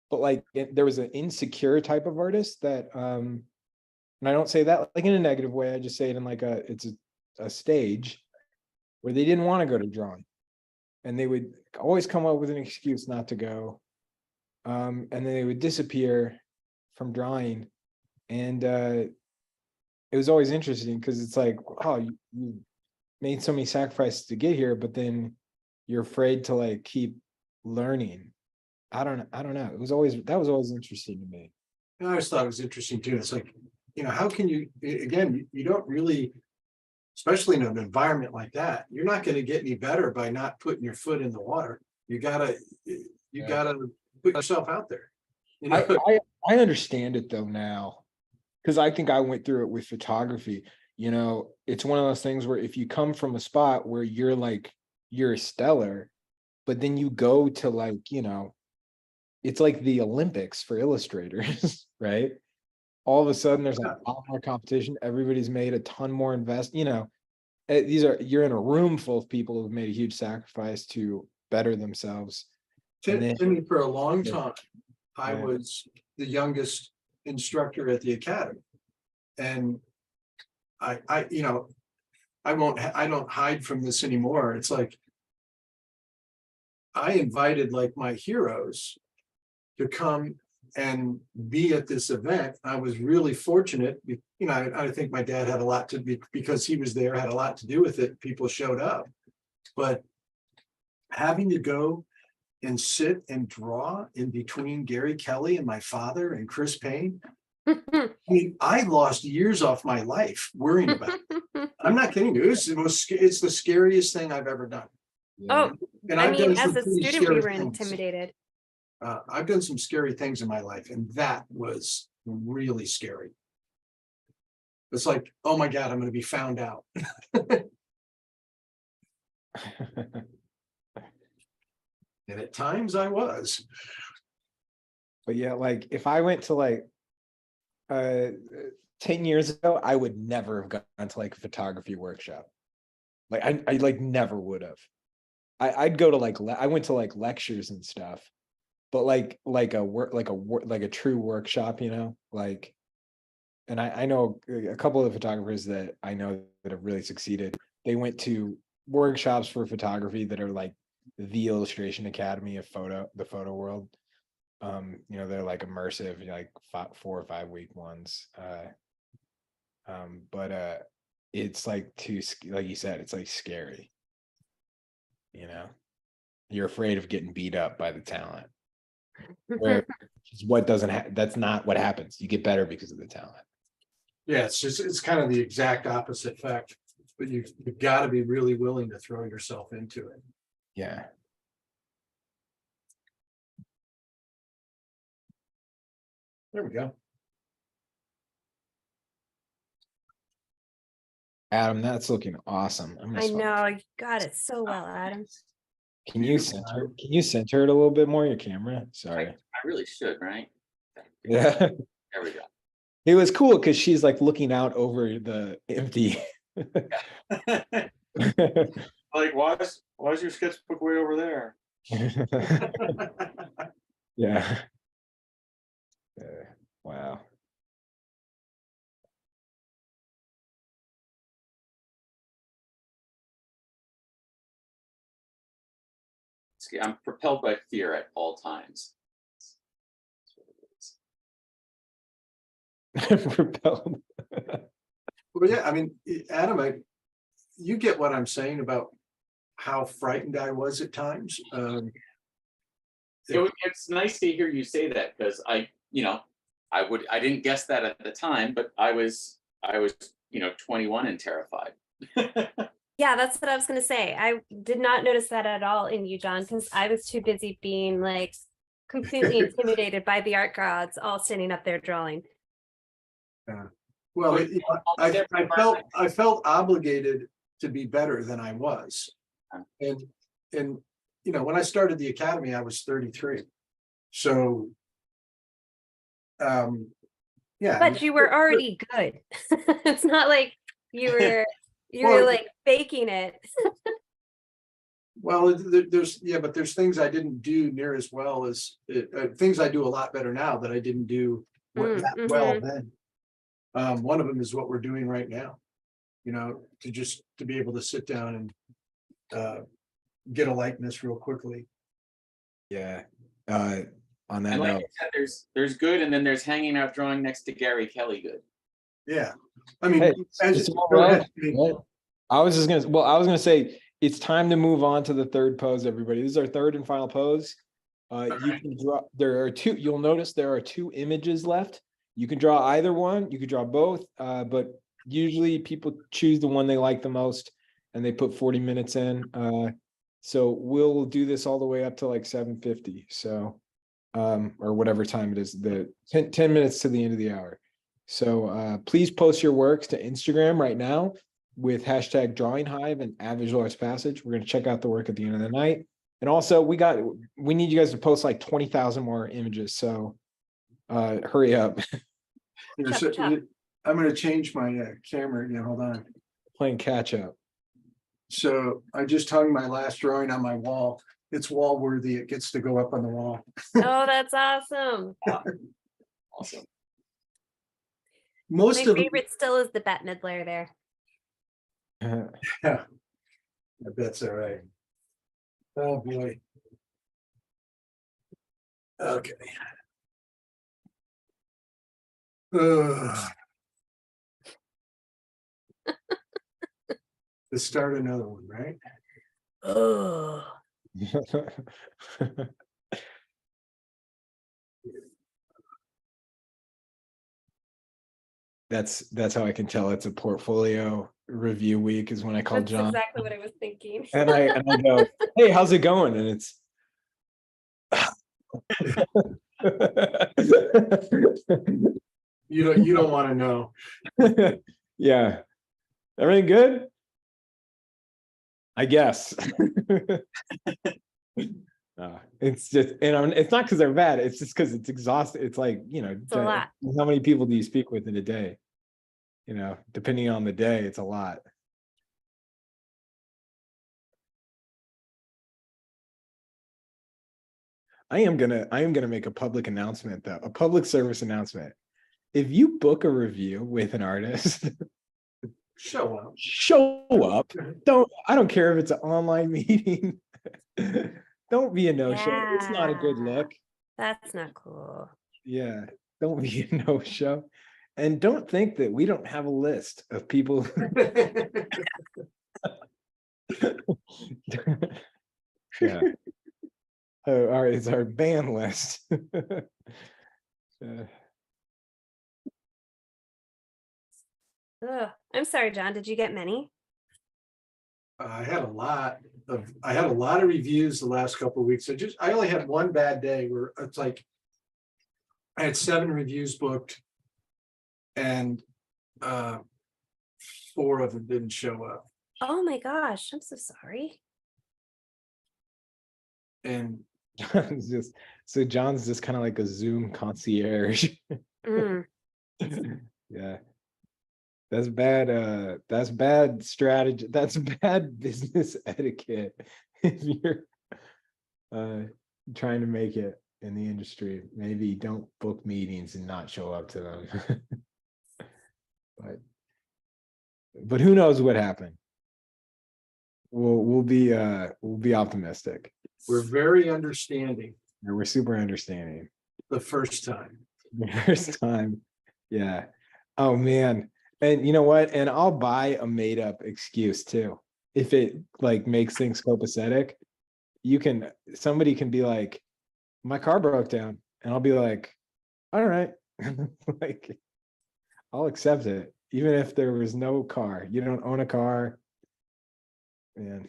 but like there was an insecure type of artist that and I don't say that like in a negative way, I just say it in like it's a stage where they didn't want to go to drawing, and they would always come up with an excuse not to go, and then they would disappear from drawing. And it was always interesting because it's like, oh, you made so many sacrifices to get here, but then you're afraid to like keep learning. I don't know, that was always interesting to me. I always thought it was interesting too. It's like, you know, how can you, again, you don't really, especially in an environment like that, you're not going to get any better by not putting your foot in the water. You gotta put yourself out there. You know? I understand it though now, because I think I went through it with photography. You know, it's one of those things where if you come from a spot where you're stellar, but then you go to like, you know, it's like the Olympics for illustrators, right? All of a sudden there's a lot more competition. Everybody's made a ton more you know, you're in a room full of people who've made a huge sacrifice to better themselves. Timmy, for a long time, I Yeah. was the youngest instructor at the academy. And I you know, I don't hide from this anymore. It's like I invited like my heroes to come and be at this event. I was really fortunate. You know, I think my dad had a lot to be, because he was there, had a lot to do with it. People showed up, but having to go and sit and draw in between Gary Kelly and my father and Chris Payne. I mean, I lost years off my life worrying about it. I'm not kidding you. It's the scariest thing I've ever done. Oh, And I I've done mean, some as a pretty student, we scary were things. intimidated. I've done some scary things in my life, and that was really scary. It's like, oh my God, I'm going to be found out. And at times I was. But yeah, like if I went to like 10 years ago, I would never have gone to like a photography workshop. Like I like never would have. I'd go to like I went to like lectures and stuff, but like a true workshop, you know, like. And I know a couple of photographers that I know that have really succeeded. They went to workshops for photography that are like the Illustration Academy of the photo world. You know, they're like immersive, like 4 or 5 week ones. But it's like like you said, it's like scary. You know, you're afraid of getting beat up by the talent. Where that's not what happens. You get better because of the talent. Yeah, it's kind of the exact opposite fact, but you've got to be really willing to throw yourself into it. Yeah. There we go. Adam, that's looking awesome. I'm gonna I swap. know, you got it so well, Adam. Can you center? Can you center it a little bit more? Your camera. Sorry. I really should, right? Yeah. There we go. It was cool because she's like looking out over the empty. Like, why is your sketchbook way over there? Yeah. Wow. I'm propelled by fear at all times. Propelled. Well, yeah, I mean, Adam, you get what I'm saying about how frightened I was at times. It's nice to hear you say that, because I didn't guess that at the time, but I was 21 and terrified. Yeah, that's what I was gonna say. I did not notice that at all in you, John, because I was too busy being like completely intimidated by the art gods all standing up there drawing. Well, I felt obligated to be better than I was. And when I started the academy, I was 33. So yeah. But you were already good. It's not like you were like faking it. Well, there's things I didn't do near as well as things I do a lot better now that I didn't do that well then. One of them is what we're doing right now, to be able to sit down and get a likeness real quickly. Yeah. On that And like note, I said, there's good, and then there's hanging out drawing next to Gary Kelly good. Yeah. I mean, hey, as I was gonna say it's time to move on to the third pose, everybody. This is our third and final pose. You can draw, you'll notice there are two images left. You can draw either one, you could draw both, but usually people choose the one they like the most and they put 40 minutes in. So we'll do this all the way up to like 7:50. So, or whatever time it is, the 10 minutes to the end of the hour. So please post your works to Instagram right now with hashtag Drawing Hive and @VisualArtsPassage. We're going to check out the work at the end of the night. And also we need you guys to post like 20,000 more images. So hurry up. I'm going to change my camera again. Hold on. Playing catch up. So I just hung my last drawing on my wall. It's wall worthy. It gets to go up on the wall. Oh, that's awesome. Awesome. My favorite still is the Bette Midler there. Yeah, I bet so, right. Oh boy. Okay. Let's start another one, right? Oh. That's how I can tell it's a portfolio review week is when I call That's John. exactly what I was thinking. And I go, hey, how's it going? And it's You don't want to know. yeah. Everything good? I guess. It's just, it's not because they're bad. It's just because it's exhausting. It's like, It's a lot. how many people do you speak with in a day? Depending on the day, it's a lot. I am gonna make a public announcement though, a public service announcement. If you book a review with an artist, Show up. show up. I don't care if it's an online meeting. Don't be a no-show. It's not a good look. That's not cool. Yeah, don't be a no-show. And don't think that we don't have a list of people. Yeah. Oh, all right, it's our ban list. Ugh. I'm sorry, John. Did you get many? I had a lot of reviews the last couple of weeks. I only had one bad day where it's like I had 7 reviews booked, and 4 of them didn't show up. Oh my gosh, I'm so sorry. And John's just so John's just kind of like a Zoom concierge. Mm. Yeah. That's bad. That's bad strategy. That's bad business etiquette. If you're trying to make it in the industry, maybe don't book meetings and not show up to them. But who knows what happened? We'll be optimistic. we're very understanding And we're super understanding. the first time. The first time. Yeah. Oh man. And you know what? And I'll buy a made up excuse too. If it like makes things copacetic, somebody can be like, my car broke down. And I'll be like, all right. Like, I'll accept it. Even if there was no car. You don't own a car. Man.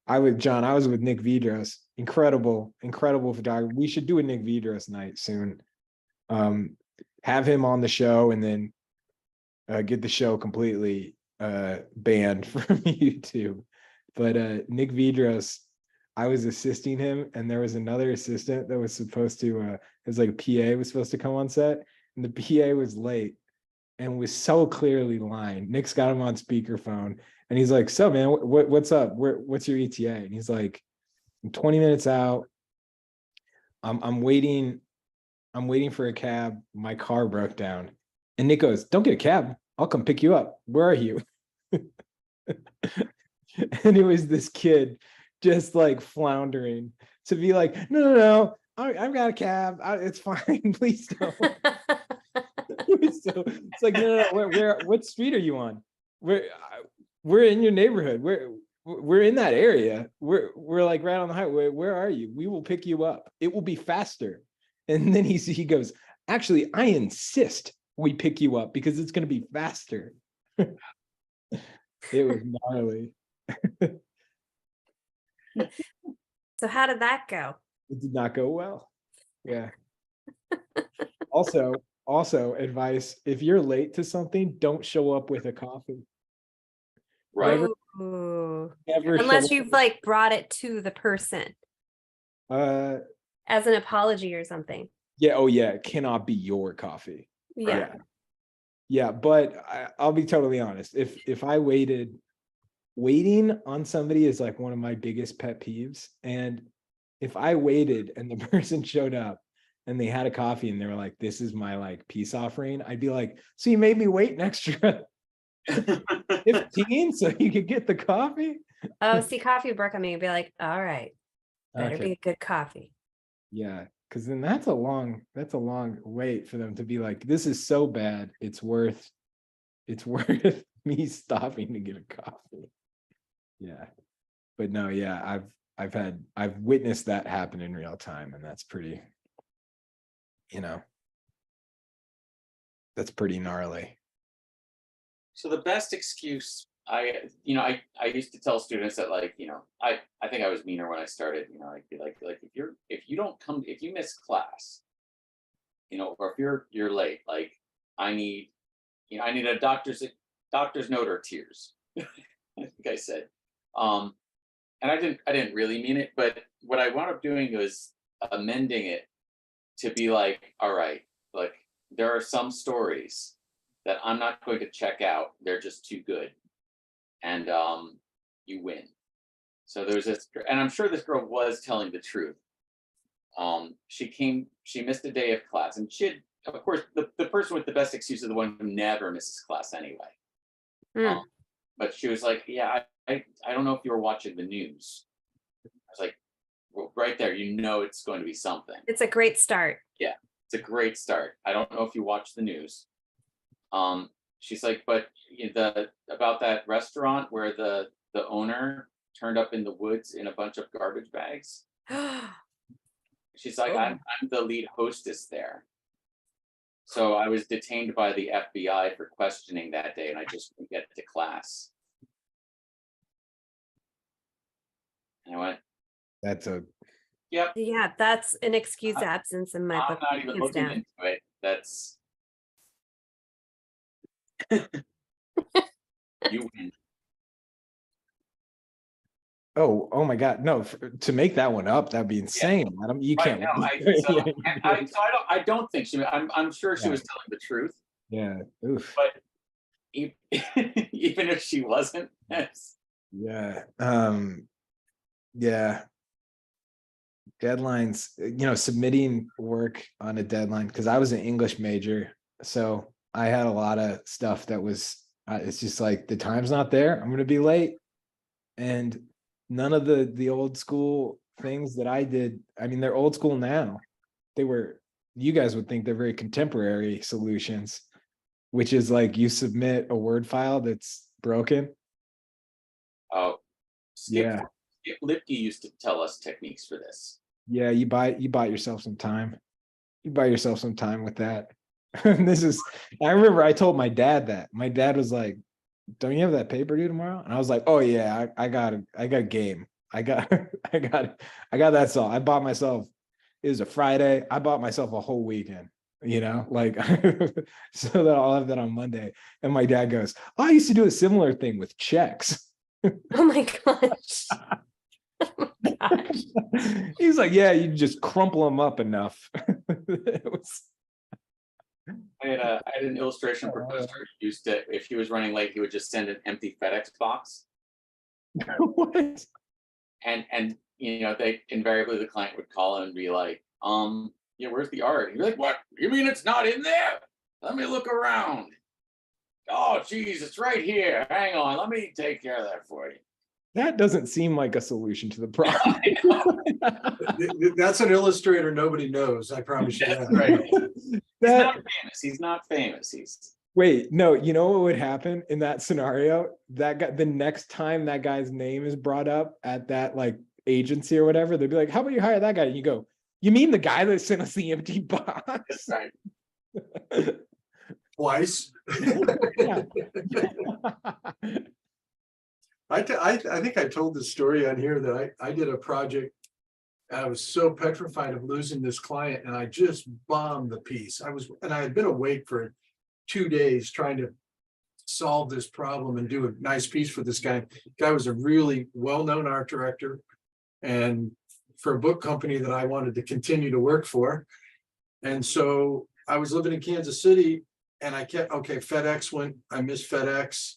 I was with Nick Vidros. Incredible photographer. We should do a Nick Vidros night soon. Have him on the show and then get the show completely banned from YouTube. But Nick Vidros, I was assisting him, and there was another assistant that was supposed to, it was like a PA was supposed to come on set, and the PA was late and was so clearly lying. Nick's got him on speakerphone, and he's like, "So man, what's up? What's your ETA?" And he's like, "I'm 20 minutes out. I'm waiting for a cab. My car broke down." And Nick goes, "Don't get a cab. I'll come pick you up. Where are you?" And it was this kid just like floundering to be like, no, I've got a cab. It's fine. Please don't. So it's like, no, what street are you on? We're in your neighborhood. We're in that area. We're like right on the highway. Where are you? We will pick you up. It will be faster. And then he goes, actually, I insist we pick you up because it's going to be faster. It was gnarly. So how did that go? It did not go well. Yeah. Also advice, if you're late to something, don't show up with a coffee. Right. Ooh. Never Unless show you've like brought it to the person up. as an apology or something. Yeah. Oh yeah. It cannot be your coffee. Yeah. Yeah. But I'll be totally honest. If I waiting on somebody is like one of my biggest pet peeves. And if I waited and the person showed up and they had a coffee and they were like, this is my like peace offering, I'd be like, so you made me wait an extra 15 so you could get the coffee? Oh, see, coffee would work on me and be like, all right, better Okay. be a good coffee. Yeah, because then that's a long wait for them to be like, this is so bad, it's worth me stopping to get a coffee. Yeah. But no, yeah, I've witnessed that happen in real time, and that's pretty, that's pretty gnarly. So the best excuse I used to tell students that like, I think I was meaner when I started, I'd be like if you miss class, or if you're late, like I need a doctor's note or tears. I think I said. And I didn't really mean it, but what I wound up doing was amending it to be like, all right, like there are some stories that I'm not going to check out. They're just too good. And you win. So there's this, and I'm sure this girl was telling the truth. She missed a day of class, and of course, the person with the best excuse is the one who never misses class anyway. Mm. But she was like, yeah, I don't know if you were watching the news. I was like, well, right there, it's going to be something. It's a great start. Yeah, it's a great start. I don't know if you watch the news. She's like, but about that restaurant where the owner turned up in the woods in a bunch of garbage bags. She's like, I'm the lead hostess there. So I was detained by the FBI for questioning that day, and I just couldn't get to class. And I went, yep. Yeah, that's an excuse absence in my I'm book. not even hands looking down. into it. That's Oh my God, no, to make that one up, that'd be insane, Adam. You Right can't. now, I don't think she. I'm sure she was telling the truth, Yeah. Oof. but even if she wasn't, yes. Yeah. Yeah. Deadlines, submitting work on a deadline, because I was an English major, so I had a lot of stuff that was, it's just like the time's not there, I'm going to be late. And none of the old school things that I did, I mean, they're old school now. You guys would think they're very contemporary solutions, which is like you submit a Word file that's broken. Oh, Yeah. Skip Lipke used to tell us techniques for this. Yeah, you buy yourself some time. You buy yourself some time with that. I remember I told my dad that. My dad was like, "Don't you have that paper due tomorrow?" And I was like, "Oh yeah, I got it. I got game. I got I got that song. I bought myself, it was a Friday. I bought myself a whole weekend, like so that I'll have that on Monday." And my dad goes, "Oh, I used to do a similar thing with checks." Oh my gosh. Oh my gosh. He's like, "Yeah, you just crumple them up enough." It was, I had an illustration professor who used to, if he was running late, he would just send an empty FedEx box. what? And they invariably, the client would call him and be like, yeah, where's the art? And you're like, what? You mean it's not in there? Let me look around. Oh, geez, it's right here. Hang on, let me take care of that for you. That doesn't seem like a solution to the problem. That's an illustrator nobody knows, I promise you That's that. right. He's not famous. Wait, no, you know what would happen in that scenario? That guy, the next time that guy's name is brought up at that like agency or whatever, they'd be like, "How about you hire that guy?" And you go, "You mean the guy that sent us the empty box?" That's right. Twice. Yeah. I think I told the story on here that I did a project. I was so petrified of losing this client, and I just bombed the piece. I had been awake for 2 days trying to solve this problem and do a nice piece for this guy. Guy was a really well-known art director, and for a book company that I wanted to continue to work for. And so I was living in Kansas City, and FedEx went, I missed FedEx,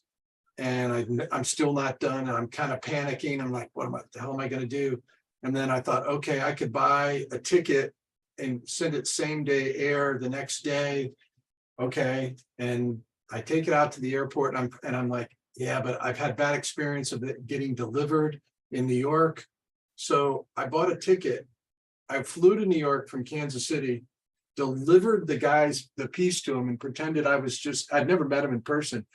and I'm still not done, and I'm kind of panicking. I'm like, the hell am I going to do? And then I thought, okay, I could buy a ticket and send it same day air the next day. Okay. And I take it out to the airport, and I'm like, yeah, but I've had bad experience of it getting delivered in New York. So I bought a ticket. I flew to New York from Kansas City, delivered the piece to him, and pretended I'd never met him in person.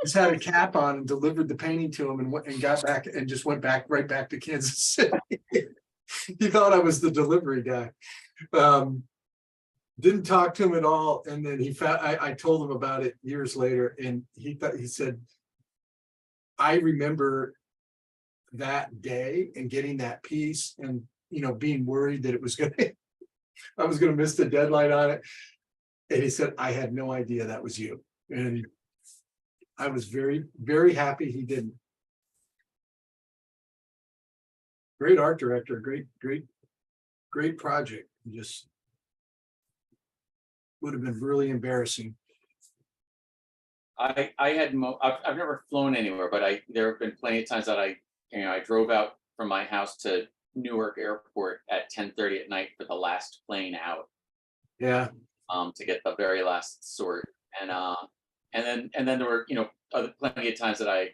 Just had a cap on and delivered the painting to him, and got back and just went right back to Kansas City. He thought I was the delivery guy. Didn't talk to him at all. And then I told him about it years later, and he said, I remember that day and getting that piece, and being worried that I was gonna miss the deadline on it. And he said, I had no idea that was you. And I was very, very happy he didn't. Great art director, great project. Just would have been really embarrassing. I've never flown anywhere, but there have been plenty of times that I drove out from my house to Newark Airport at 10:30 at night for the last plane out. Yeah. To get the very last sort. And then there were, plenty of times that I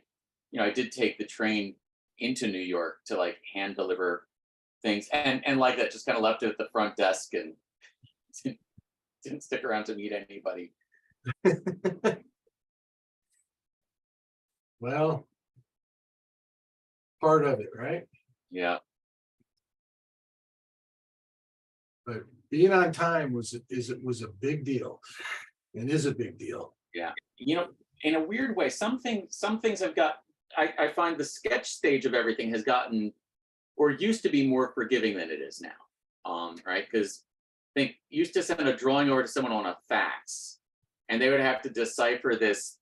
did take the train into New York to like hand deliver things, and like that, just kind of left it at the front desk and didn't stick around to meet anybody. Well, part of it, right? Yeah. But being on time was a big deal, and is a big deal. Yeah. In a weird way, some things have got, I find the sketch stage of everything has gotten, or used to be, more forgiving than it is now. Right? Because I think used to send a drawing over to someone on a fax, and they would have to decipher this,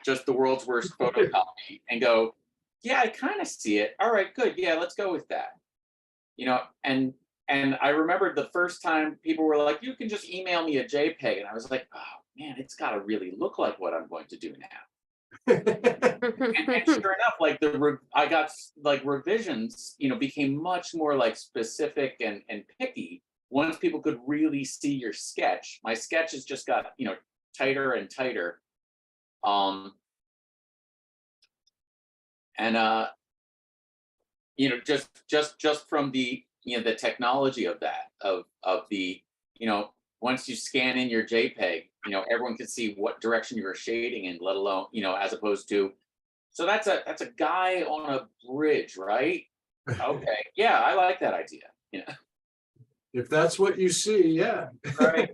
just the world's worst photocopy, and go, yeah, I kind of see it. All right, good. Yeah, let's go with that. And I remembered the first time people were like, you can just email me a JPEG. And I was like, oh man, it's got to really look like what I'm going to do now. And sure enough, like I got like revisions, became much more like specific and picky once people could really see your sketch. My sketches just got, tighter and tighter. And just from the the technology of that of the once you scan in your JPEG, everyone can see what direction you're shading in, let alone as opposed to, so that's a guy on a bridge, right? Okay, yeah, I like that idea. If that's what you see, yeah. Right.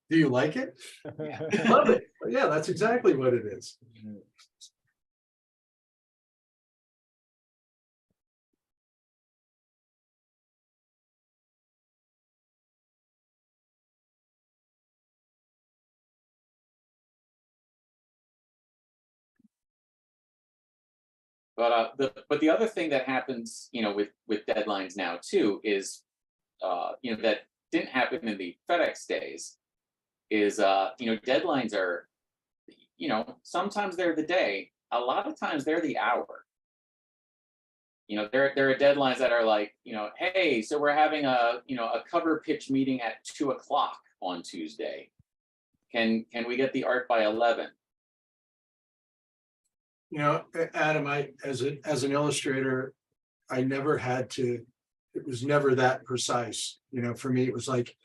Do you like it? Love it. Yeah, that's exactly what it is. But the other thing that happens, with deadlines now too is, that didn't happen in the FedEx days, is deadlines are, sometimes they're the day, a lot of times they're the hour. There are deadlines that are like, hey, so we're having a cover pitch meeting at 2:00 on Tuesday. Can we get the art by 11? Adam, as an illustrator, I never had to, it was never that precise. For me, it was like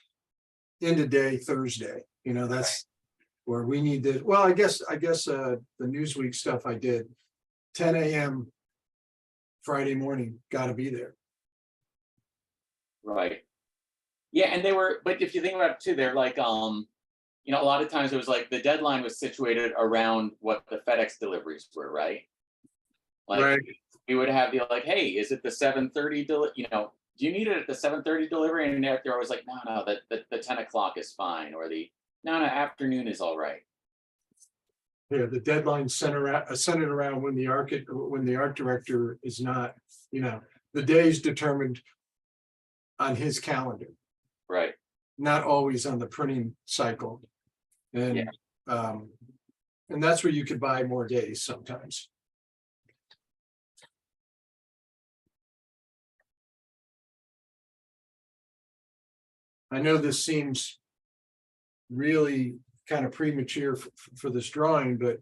end of day Thursday, that's where we need to, well, I guess the Newsweek stuff I did, 10 a.m. Friday morning, gotta be there. Right. Yeah, and they were, but if you think about it too, they're like, a lot of times it was like the deadline was situated around what the FedEx deliveries were, right? Like, right. We would have the like, hey, is it the 7:30? Do you need it at the 7:30 delivery? And they're always like, no, the 10:00 is fine, or no, afternoon is all right. Yeah, the deadline centered around when the art director is not, the day is determined on his calendar. Right. Not always on the printing cycle. And and that's where you could buy more days sometimes. I know this seems really kind of premature for this drawing, but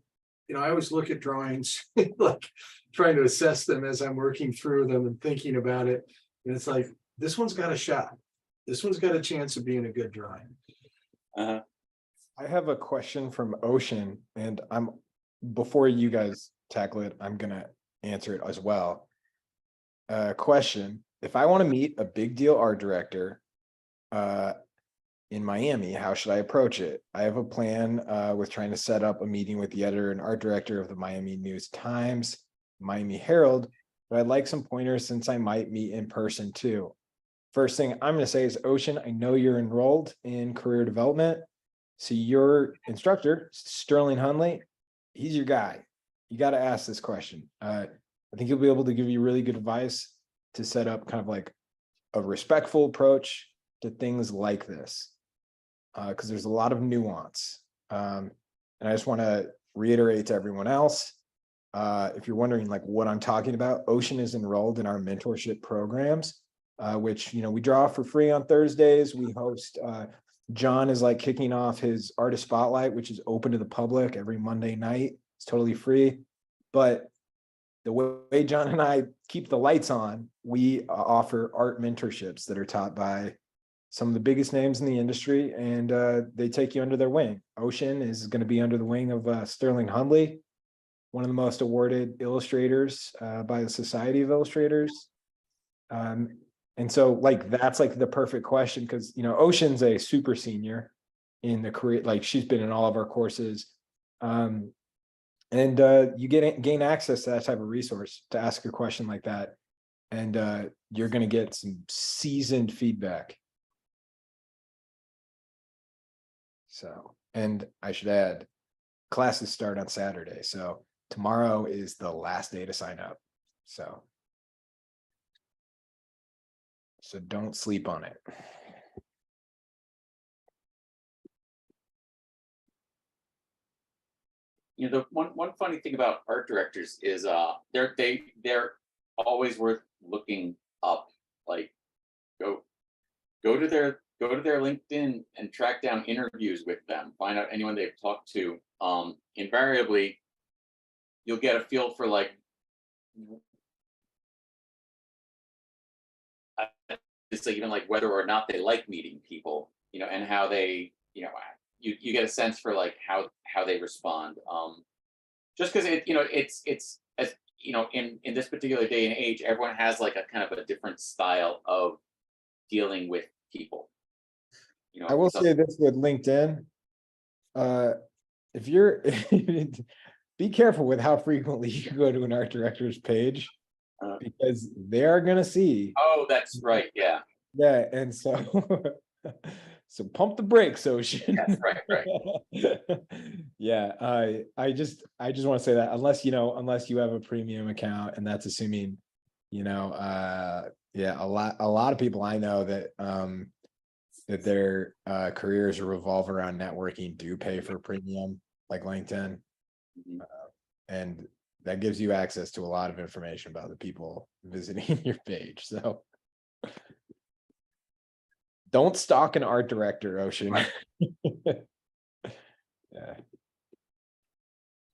I always look at drawings like trying to assess them as I'm working through them and thinking about it. And it's like, this one's got a shot. This one's got a chance of being a good drawing. I have a question from Ocean, and before you guys tackle it, I'm gonna answer it as well. Question: if I want to meet a big deal art director in Miami, how should I approach it? I have a plan with trying to set up a meeting with the editor and art director of the Miami News Times, Miami Herald, but I'd like some pointers since I might meet in person too. First thing I'm going to say is, Ocean, I know you're enrolled in career development. So your instructor, Sterling Hunley, he's your guy. You got to ask this question. I think he'll be able to give you really good advice to set up kind of like a respectful approach to things like this, because there's a lot of nuance. And I just want to reiterate to everyone else, if you're wondering like what I'm talking about, Ocean is enrolled in our mentorship programs, which, we draw for free on Thursdays. We host, John is like kicking off his artist spotlight, which is open to the public every Monday night. It's totally free. But the way John and I keep the lights on, we offer art mentorships that are taught by some of the biggest names in the industry, and they take you under their wing. Ocean is going to be under the wing of Sterling Hunley, one of the most awarded illustrators by the Society of Illustrators. And so like, that's like the perfect question, because, Ocean's a super senior in the career, like she's been in all of our courses. And you gain access to that type of resource to ask a question like that. And you're going to get some seasoned feedback. So, and I should add, classes start on Saturday. So tomorrow is the last day to sign up. So don't sleep on it. You know, the one funny thing about art directors is they're always worth looking up. Like go to their LinkedIn and track down interviews with them. Find out anyone they've talked to. Invariably, you'll get a feel for like it's like even like whether or not they like meeting people, you know, and how they, you know, you get a sense for like how they respond. Just because it's as you know, in this particular day and age, everyone has like a kind of a different style of dealing with people. You know, I will say this with LinkedIn. If you're be careful with how frequently you go to an art director's page, because they're gonna see. Oh, that's right. Yeah. Yeah, and so so pump the brakes, Ocean. Yes, right. Yeah, I just want to say that unless you have a premium account, and that's assuming, yeah, a lot of people I know that that their careers revolve around networking do pay for premium like LinkedIn. Mhm. And that gives you access to a lot of information about the people visiting your page. So don't stalk an art director, Ocean. Yeah.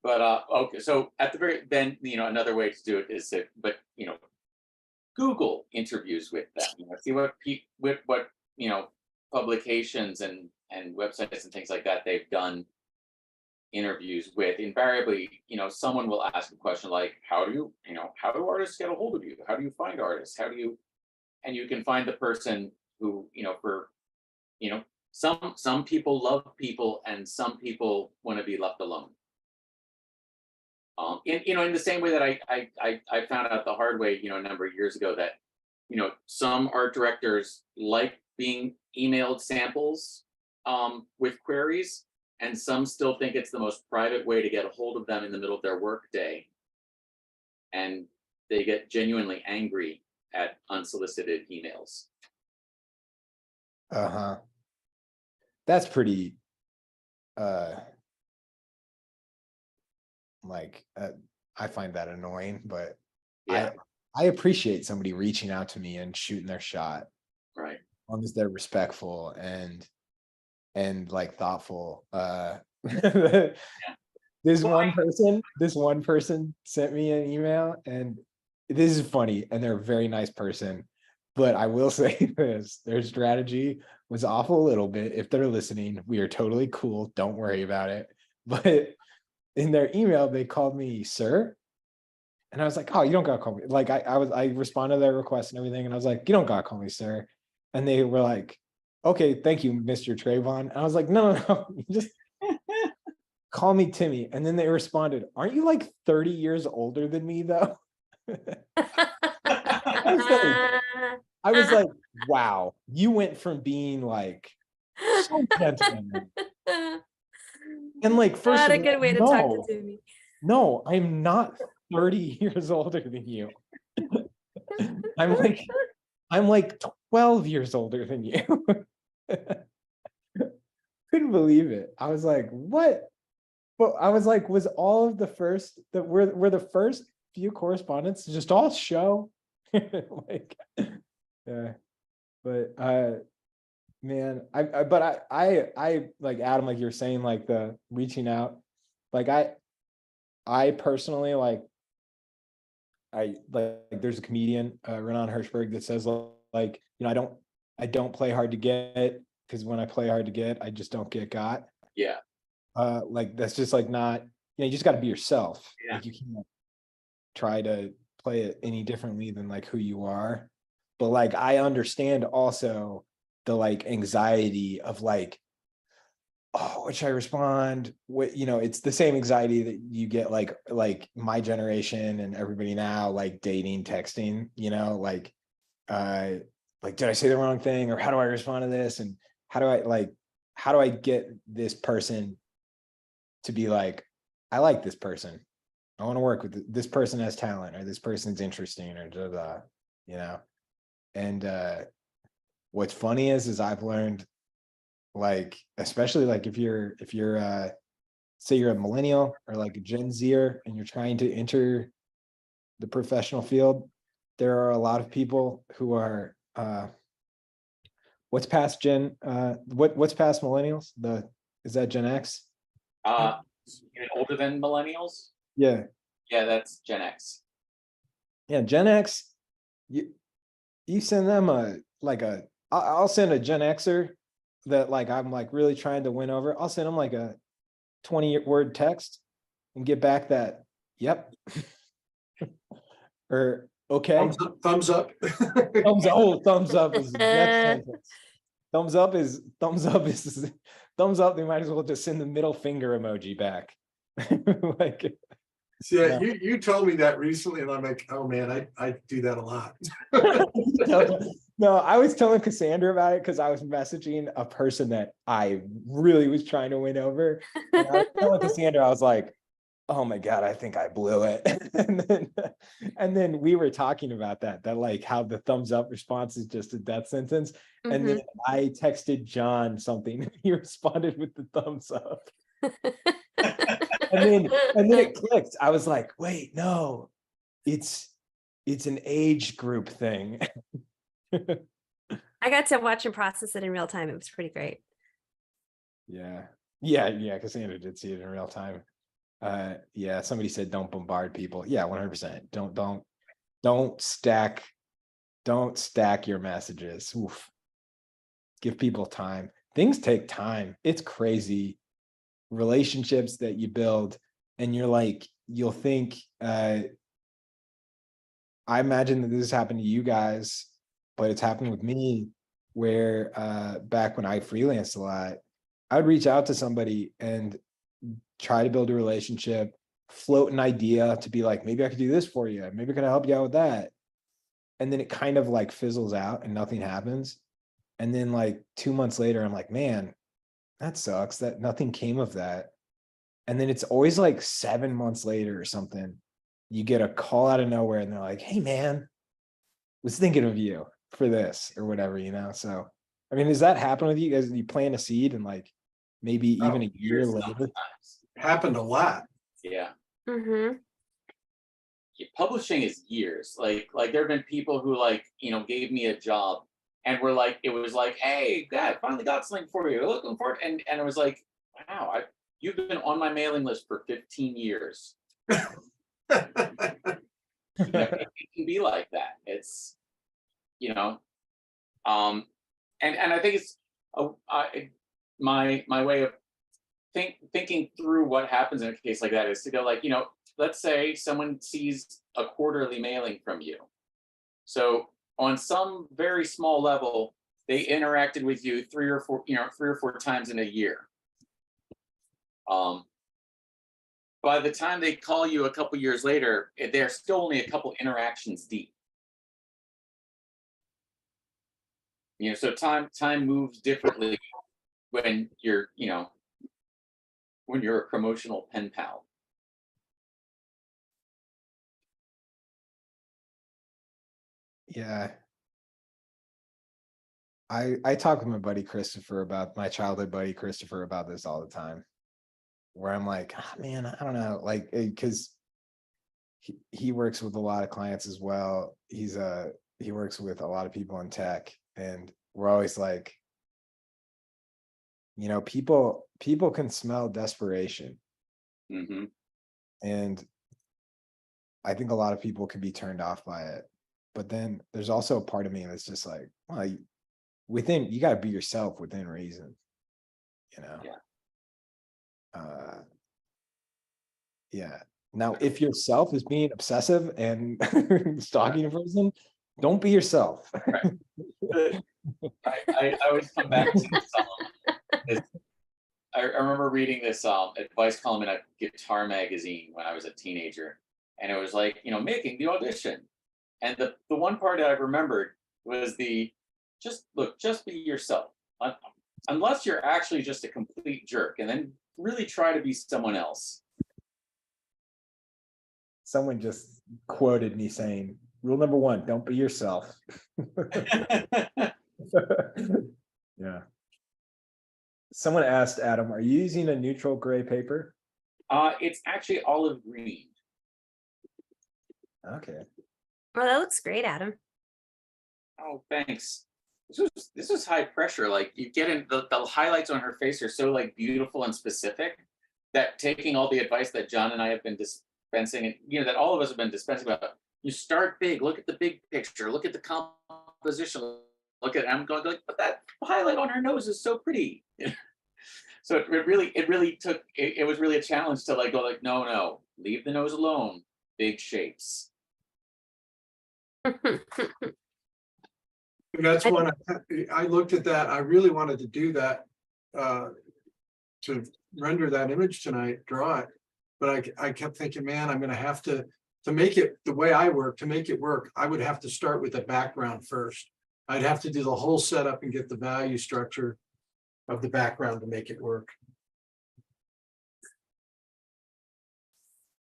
But okay, so at the very then, another way to do it is to, but Google interviews with them. See what publications and websites and things like that they've done interviews with. Invariably, someone will ask a question like, how do artists get a hold of you? How do you find artists? And you can find the person who, for some people love people and some people want to be left alone. In the same way that I found out the hard way, a number of years ago that, some art directors like being emailed samples with queries, and some still think it's the most private way to get a hold of them in the middle of their work day. And they get genuinely angry at unsolicited emails. Uh-huh. That's pretty I find that annoying, but Yeah. I appreciate somebody reaching out to me and shooting their shot. Right. As long as they're respectful and like thoughtful. This one person sent me an email, and this is funny, and they're a very nice person, but I will say this, their strategy was off a little bit. If they're listening, we are totally cool, don't worry about it. But in their email, they called me sir. And I was like, oh, you don't gotta call me. Like I responded to their request and everything, and I was like, you don't gotta call me sir. And they were like, okay, thank you, Mr. Trayvon. And I was like, no, just call me Timmy. And then they responded, aren't you like 30 years older than me though? I was like, wow, you went from being like so gentlemanly. And like, first Not of a good all, way to talk to Timmy. no, I'm not 30 years older than you. I'm like 12 years older than you. Couldn't believe it. I was like, what? But I was like, was all of the first that were the first few correspondence just all show? Like, yeah. But man, I like Adam, like you're saying, like the reaching out, like I personally like there's a comedian, Renan Hirschberg, that says like, I don't play hard to get, because when I play hard to get, I just don't get got. Yeah. Like that's just like not, you just got to be yourself. Yeah. Like you can't try to play it any differently than like who you are. But like I understand also the like anxiety of like, oh, what should I respond? What, it's the same anxiety that you get like my generation and everybody now, like dating, texting, like, did I say the wrong thing? Or how do I respond to this? And how do I get this person to be like, I like this person? I want to work with this person has talent, or this person's interesting, or blah, blah, you know. And what's funny is I've learned, like, especially like if you're say you're a millennial or like a Gen Zer and you're trying to enter the professional field, there are a lot of people who are what's past what's past millennials? Is that Gen X? Even older than millennials. Yeah. Yeah, that's Gen X. Yeah, Gen X, you send them I'll send a Gen Xer that like I'm like really trying to win over. I'll send them like a 20-word text and get back that, yep. Or okay. Thumbs up. Thumbs up is death sentence. Thumbs up is thumbs up. They might as well just send the middle finger emoji back. Like, Yeah, you told me that recently, and I'm like, oh man, I do that a lot. no, I was telling Cassandra about it because I was messaging a person that I really was trying to win over. And I was telling Cassandra, I was like, oh my God, I think I blew it. and then we were talking about that like how the thumbs up response is just a death sentence. And then I texted John something. He responded with the thumbs up. and then it clicked. I was like, wait, no, it's an age group thing. I got to watch him process it in real time. It was pretty great. Yeah. Cassandra did see it in real time. Yeah, somebody said don't bombard people. Yeah, 100%. Don't stack your messages. Oof. Give people time. Things take time. It's crazy. Relationships that you build, and you're like, you'll think, I imagine that this has happened to you guys, but it's happened with me where back when I freelanced a lot, I would reach out to somebody and try to build a relationship, float an idea to be like, maybe I could do this for you. Maybe I could help you out with that. And then it kind of like fizzles out and nothing happens. And then like 2 months later, I'm like, man, that sucks that nothing came of that. And then it's always like 7 months later or something, you get a call out of nowhere and they're like, hey man, was thinking of you for this or whatever, you know? So, I mean, does that happen with you guys? You plant a seed and like maybe even a year later? Sometimes. Happened a lot. Yeah. Mm-hmm. Publishing is years. Like there have been people who like, gave me a job and were like, it was like, hey, God, finally got something for you. Looking for it. And it was like, wow, you've been on my mailing list for 15 years. It can be like that. It's, and I think it's my way of thinking through what happens in a case like that is to go like, let's say someone sees a quarterly mailing from you. So on some very small level, they interacted with you three or four times in a year. By the time they call you a couple years later, they're still only a couple interactions deep. So time moves differently when you're, when you're a promotional pen pal. Yeah. I talk with my buddy Christopher about my childhood buddy Christopher about this all the time, where I'm like, oh, man, I don't know, like, because he works with a lot of clients as well. He works with a lot of people in tech, and we're always like, people can smell desperation. Mm-hmm. And I think a lot of people can be turned off by it. But then there's also a part of me that's just like, well, you got to be yourself within reason, Yeah. Yeah. Now, if yourself is being obsessive and stalking a person, don't be yourself. Right. I always come back to this. I remember reading this advice column in a guitar magazine when I was a teenager, and it was like, making the audition. And the one part that I remembered was just be yourself, unless you're actually just a complete jerk, and then really try to be someone else. someone just quoted me saying, rule number 1, don't be yourself. Yeah. Someone asked Adam, are you using a neutral gray paper? It's actually olive green. Okay. Well, that looks great, Adam. Oh, thanks. This was high pressure. Like you get in the highlights on her face are so like beautiful and specific that taking all the advice that John and I have been dispensing, and that all of us have been dispensing about, you start big, look at the big picture, look at the composition, look at, I'm going like, but that highlight on her nose is so pretty. So it really took, it was really a challenge to like go like, no, leave the nose alone, big shapes. That's one, I looked at that, I really wanted to do that, to render that image tonight, draw it. But I kept thinking, man, I'm gonna have to make it the way I work, to make it work, I would have to start with the background first. I'd have to do the whole setup and get the value structure of the background to make it work.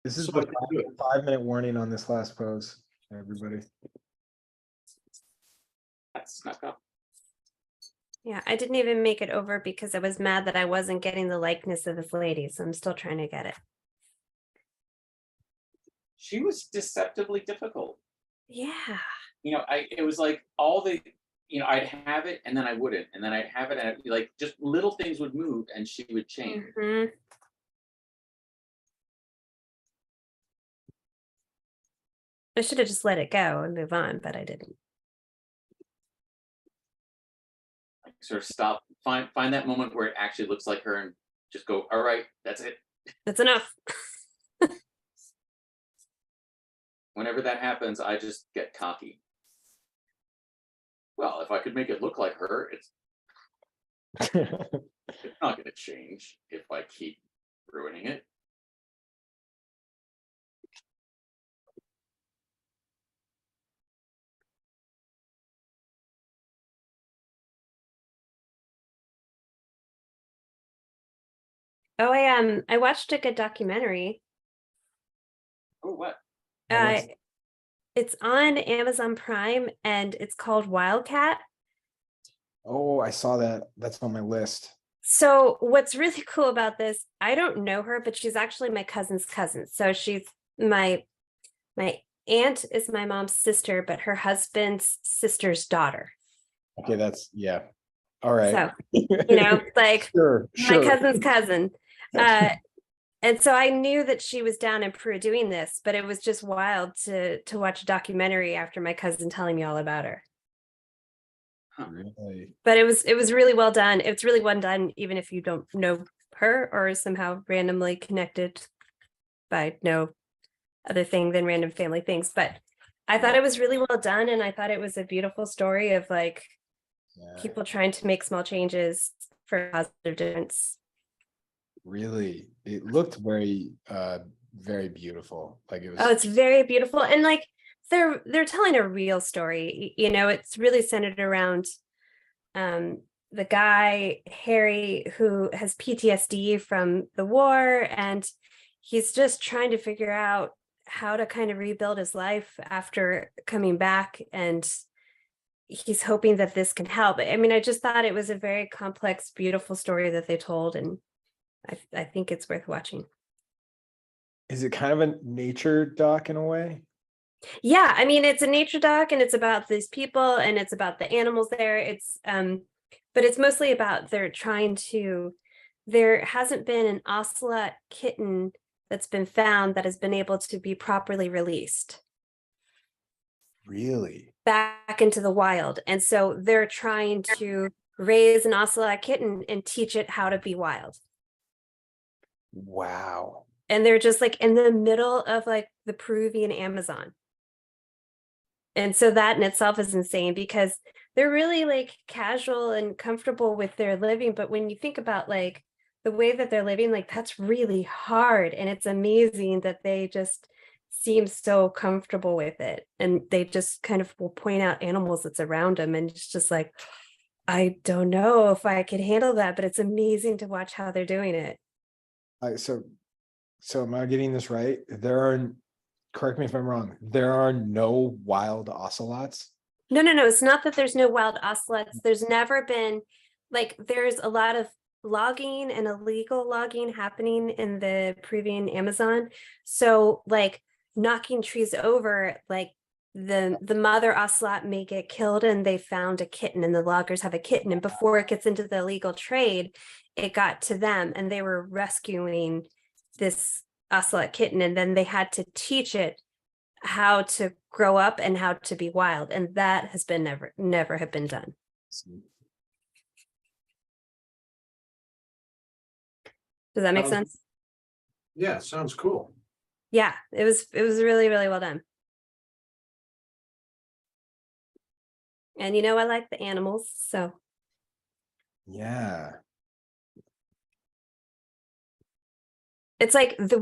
This is So the I can do it. 5-minute warning on this last pose, everybody. That snuck up. Yeah, I didn't even make it over because I was mad that I wasn't getting the likeness of this lady, so I'm still trying to get it. She was deceptively difficult. Yeah. It was like all the, I'd have it and then I wouldn't, and then I'd have it and like just little things would move and she would change. Mhm. I should have just let it go and move on, but I didn't. Like sort of stop, find that moment where it actually looks like her and just go, all right, that's it. That's enough. Whenever that happens, I just get cocky. Well, if I could make it look like her, it's not going to change if I keep ruining it. Oh, I watched a good documentary. Oh, what? It's on Amazon Prime and it's called Wildcat. Oh, I saw that. That's on my list. So what's really cool about this, I don't know her, but she's actually my cousin's cousin. So she's my aunt is my mom's sister, but her husband's sister's daughter. Okay, that's, yeah. All right. So, like Sure. my cousin's cousin. And so I knew that she was down in Peru doing this, but it was just wild to watch a documentary after my cousin telling me all about her. Really? But it was really well done. It's really well done, even if you don't know her or somehow randomly connected by no other thing than random family things. But I thought it was really well done, and I thought it was a beautiful story of like people trying to make small changes for positive difference. Really, it looked very very beautiful. Like it was. Oh, it's very beautiful, and like they're telling a real story. It's really centered around the guy Harry, who has PTSD from the war, and he's just trying to figure out how to kind of rebuild his life after coming back, and he's hoping that this can help. I mean, I just thought it was a very complex, beautiful story that they told, and I think it's worth watching. Is it kind of a nature doc in a way? Yeah, I mean, it's a nature doc, and it's about these people, and it's about the animals there. It's but it's mostly about there hasn't been an ocelot kitten that's been found that has been able to be properly released. Really? Back into the wild. And so they're trying to raise an ocelot kitten and teach it how to be wild. Wow. And they're just like in the middle of like the Peruvian Amazon. And so that in itself is insane because they're really like casual and comfortable with their living. But when you think about like the way that they're living, like that's really hard. And it's amazing that they just seem so comfortable with it. And they just kind of will point out animals that's around them. And it's just like, I don't know if I could handle that, but it's amazing to watch how they're doing it. So am I getting this right? There are correct me if I'm wrong, there are no wild ocelots. No, no, no. It's not that there's no wild ocelots. There's never been, like, there's a lot of logging and illegal logging happening in the Peruvian Amazon. So, like, knocking trees over, like, the mother ocelot may get killed and they found a kitten and the loggers have a kitten. And before it gets into the illegal trade, it got to them and they were rescuing this ocelot kitten. And then they had to teach it how to grow up and how to be wild, and that has been never have been done. Does that make sense? Yeah, sounds cool. Yeah, it was really well done. And you know, I like the animals, so Yeah. it's like the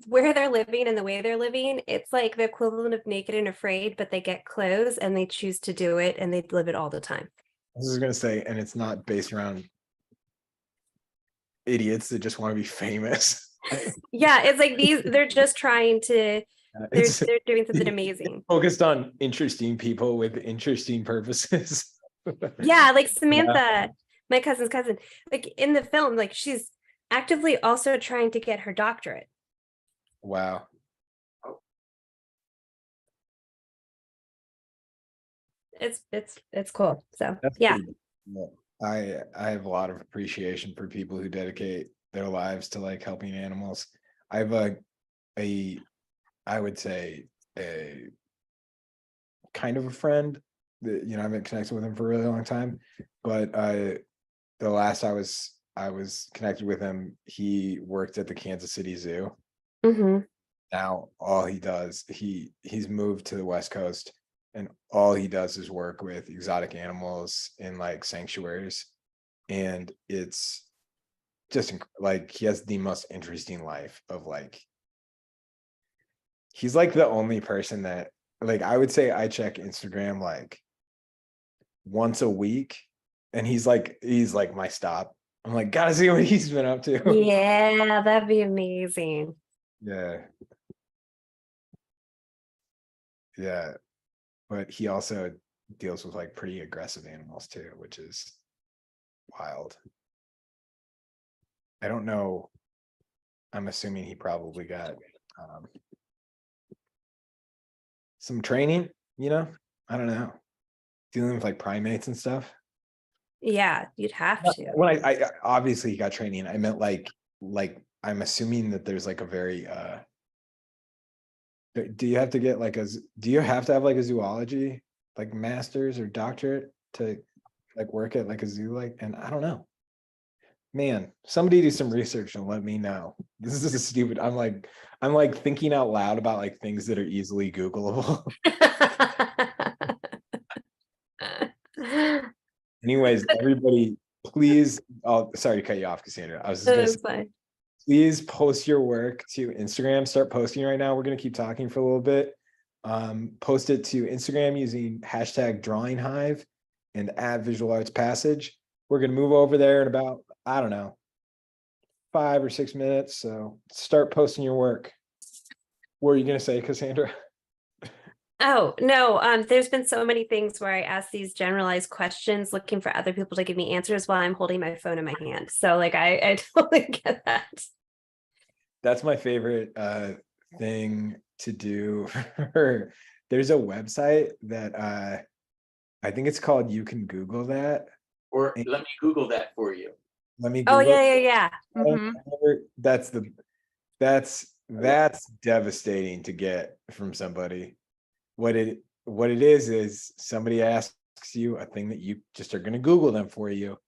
where they're living and the way they're living, it's like the equivalent of Naked and Afraid, but they get clothes and they choose to do it and they live it all the time. I was gonna say, and it's not based around idiots that just want to be famous. Yeah, it's like they're just trying to they're doing something amazing. Focused on interesting people with interesting purposes. Yeah, like Samantha, my cousin's cousin, like in the film, like she's actively also trying to get her doctorate. Wow. It's cool. So That's yeah. cool. I have a lot of appreciation for people who dedicate their lives to like helping animals. I have I would say a kind of a friend that, you know, I've been connected with him for a really long time, but the last I was connected with him, he worked at the Kansas City Zoo. Mm-hmm. Now all he does, he's moved to the West Coast, and all he does is work with exotic animals in like sanctuaries, and it's just like he has the most interesting life of like, he's like the only person that, like, I would say I check Instagram like once a week, and he's like my stop. I'm like, gotta see what he's been up to. Yeah, that'd be amazing. Yeah. Yeah. But he also deals with like pretty aggressive animals too, which is wild. I don't know. I'm assuming he probably got some training, you know? I don't know. Dealing with like primates and stuff. Yeah, you'd have to. When I obviously he got training, I meant like I'm assuming that there's like a very do you have to get like do you have to have like a zoology like master's or doctorate to like work at like a zoo, like, and I don't know. Man, somebody do some research and let me know. This is a stupid. I'm like thinking out loud about like things that are easily Googleable. Anyways, everybody, please. Oh, sorry to cut you off, Cassandra. I was just gonna say, That's fine. please post your work to Instagram. Start posting right now. We're gonna keep talking for a little bit. Post it to Instagram using hashtag #DrawingHive and @VisualArtsPassage. We're gonna move over there in about, I don't know, 5 or 6 minutes. So start posting your work. What are you gonna say, Cassandra? Oh, no, there's been so many things where I ask these generalized questions looking for other people to give me answers while I'm holding my phone in my hand. So like I totally get that. That's my favorite thing to do. There's a website that I think it's called You Can Google That. Or let me Google that for you. Let me Oh Google yeah, it. yeah, yeah. Mhm. That's devastating to get from somebody. What it is somebody asks you a thing that you just are going to Google them for you.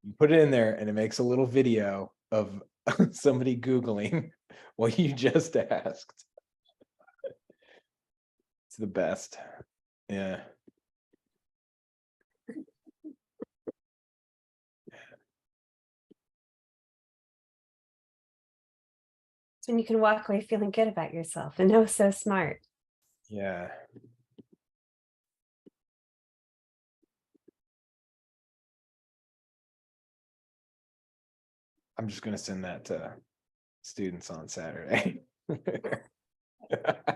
You put it in there and it makes a little video of somebody Googling what you just asked. It's the best. Yeah. And you can walk away feeling good about yourself and know so smart. Yeah. I'm just going to send that to students on Saturday.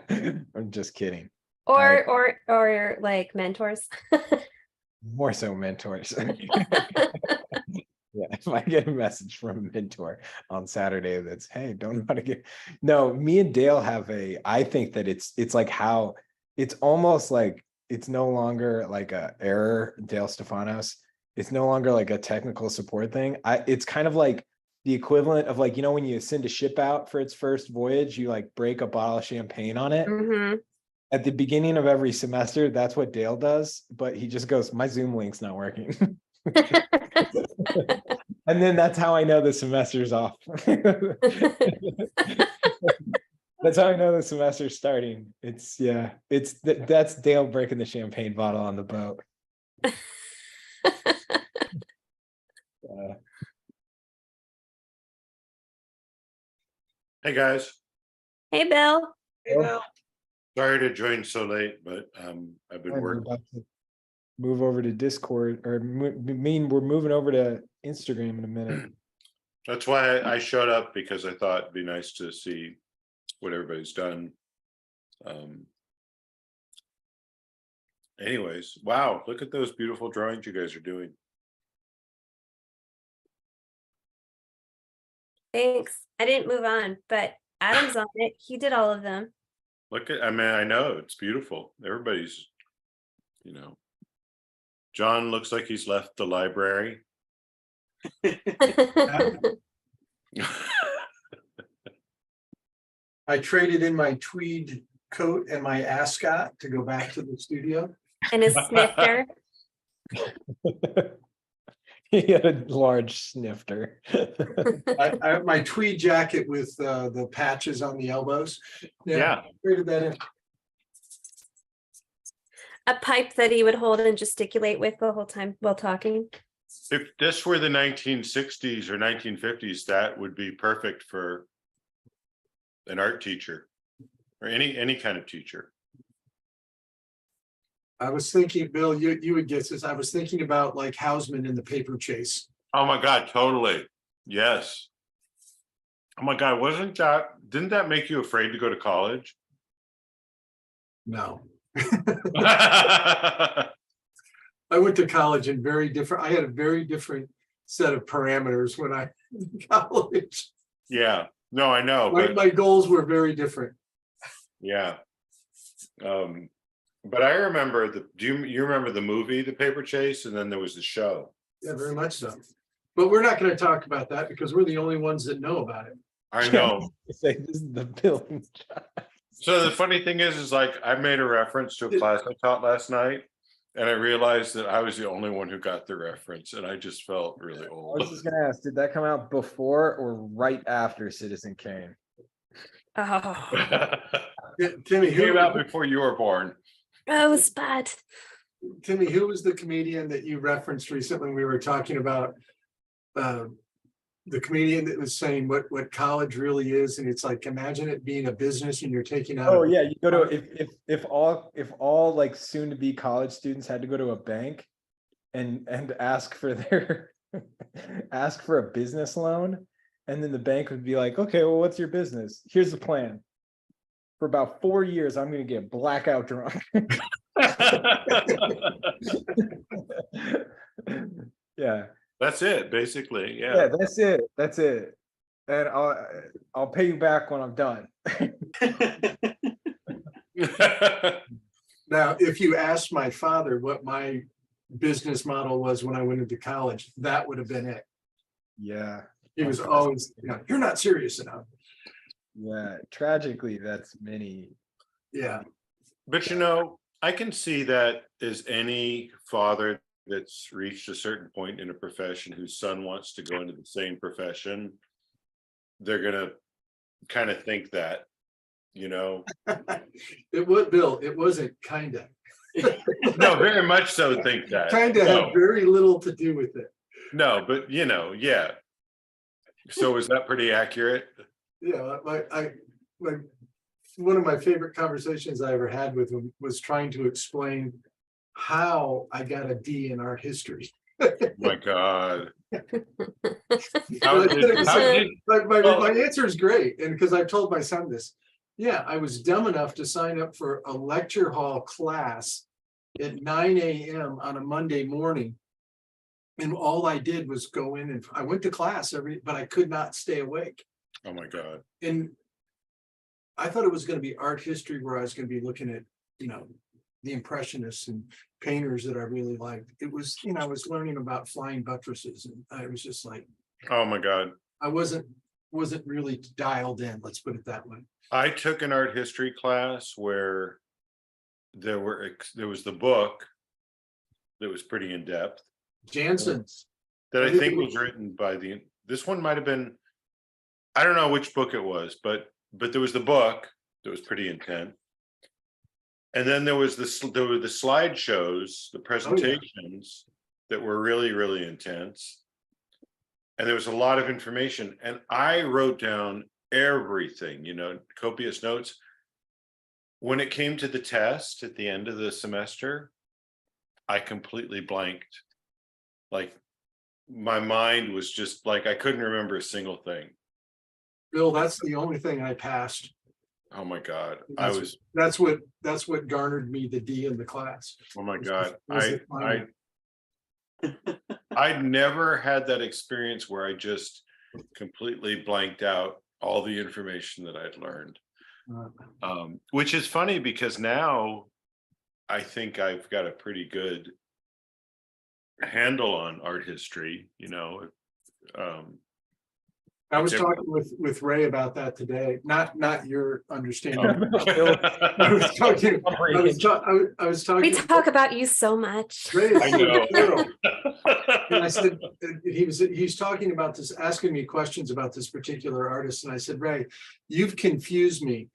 I'm just kidding. Or like mentors. More so mentors. Yeah, if I get a message from a mentor on Saturday that's, hey, don't know how to get. No, me and Dale have I think that it's like how it's almost like it's no longer like a error, Dale Stefanos. It's no longer like a technical support thing. It's kind of like the equivalent of like, when you send a ship out for its first voyage, you like break a bottle of champagne on it. Mhm. At the beginning of every semester, that's what Dale does, but he just goes, my Zoom link's not working. And then that's how I know the semester's off. That's how I know the semester's starting. That's Dale breaking the champagne bottle on the boat. Hey, guys. Hey, Bill. Sorry to join so late, but I've been We're working. about to move over to Discord, or we're moving over to Instagram in a minute. That's why I showed up, because I thought it'd be nice to see what everybody's done. Anyways, wow, look at those beautiful drawings you guys are doing. Thanks. I didn't move on, but Adam's on it. He did all of them. I mean, I know it's beautiful. Everybody's, John looks like he's left the library. I traded in my tweed coat and my ascot to go back to the studio. And his snifter. He had a large snifter. I have my tweed jacket with the patches on the elbows. Yeah. Traded that in. A pipe that he would hold and gesticulate with the whole time while talking. If this were the 1960s or 1950s, that would be perfect for an art teacher or any kind of teacher. I was thinking, Bill, you would guess this. I was thinking about like Houseman in The Paper Chase. Oh my God, totally. Yes. Oh my God, didn't that make you afraid to go to college? No. Yeah, I went to college in I had a very different set of parameters when I went to college. no, I know. My goals were very different. Yeah. But I remember do you remember the movie The Paper Chase? And then there was the show. Yeah, very much so. But we're not going to talk about that because we're the only ones that know about it. I know. Say this is the Bill. So the funny thing is like I made a reference to a class I taught last night, and I realized that I was the only one who got the reference, and I just felt really I old. was just gonna ask, did that come out before or right after Citizen Kane? Oh, Timmy, It came out before you were born. that was bad. Timmy, who was the comedian that you referenced recently? We were talking about the comedian that was saying what college really is, and it's like, imagine it being a business and you're taking out. Oh yeah, you go to if all like soon to be college students had to go to a bank and ask for their ask for a business loan, and then the bank would be like, okay, well, what's your business? Here's the plan. For about 4 years, I'm gonna get blackout drunk. Yeah. That's it, basically. Yeah, that's it. And I'll pay you back when I'm done. Now, if you asked my father what my business model was when I went into college, that would have been it. Yeah. He was always, you're not serious enough. Yeah. Tragically, that's many. Yeah. But I can see that as any father that's reached a certain point in a profession whose son wants to go into the same profession, they're gonna kind of think that, It would, Bill, it wasn't kind of. No, very much so think that. Kind of had very little to do with it. No, but yeah. So is that pretty accurate? Yeah, one of my favorite conversations I ever had with him was trying to explain how I got a D in art history. Oh my God. My answer is great, and because I've told my son this, Yeah, I was dumb enough to sign up for a lecture hall class at 9 a.m. on a Monday morning. And all I did was go in and I went to class but I could not stay awake. Oh my God. And I thought it was going to be art history where I was going to be looking at, the impressionists and painters that I really liked. It was, I was learning about flying buttresses, and I was just like, Oh my God. I wasn't really dialed in, let's put it that way. I took an art history class where there was the book that was pretty in depth Jansen's. that I think was written by this one might have been, I don't know which book it was, but there was the book that was pretty intense. And then there were the slideshows, the presentations that were really, really intense. And there was a lot of information. And I wrote down everything, copious notes. When it came to the test at the end of the semester, I completely blanked. Like my mind was just like, I couldn't remember a single thing. Bill, that's the only thing I passed. Oh my God. That's what garnered me the D in the class. Oh my God. I'd never had that experience where I just completely blanked out all the information that I'd learned. Which is funny because now I think I've got a pretty good handle on art history, I was talking with Ray about that today, not your understanding. I was talking. We talk about you so much. Ray is I know. thorough. And I said, he's talking about this, asking me questions about this particular artist. And I said, Ray, you've confused me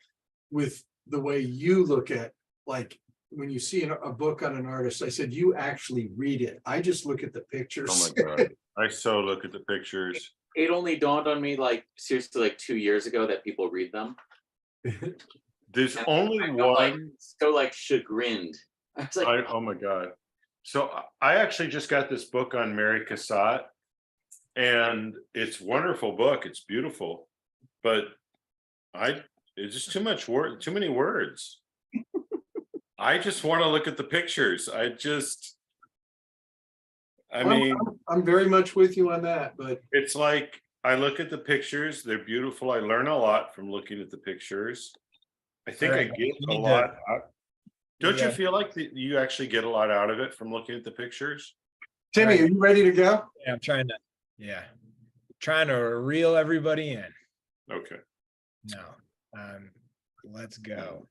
with the way you look at, like, when you see a book on an artist. I said, you actually read it. I just look at the pictures. Oh my God. I so look at the pictures. It only dawned on me, like, seriously, like 2 years ago that people read them. There's And only I felt one. so like chagrined. I was like, Oh my God. So I actually just got this book on Mary Cassatt, and it's a wonderful book. It's beautiful, but it's just too many words. I just want to look at the pictures. I'm very much with you on that, but it's like I look at the pictures, they're beautiful. I learn a lot from looking at the pictures. I think I get a lot out. Don't you feel like you actually get a lot out of it from looking at the pictures? Timmy, are you ready to go? Yeah, I'm trying to reel everybody in. Okay. No. Let's go.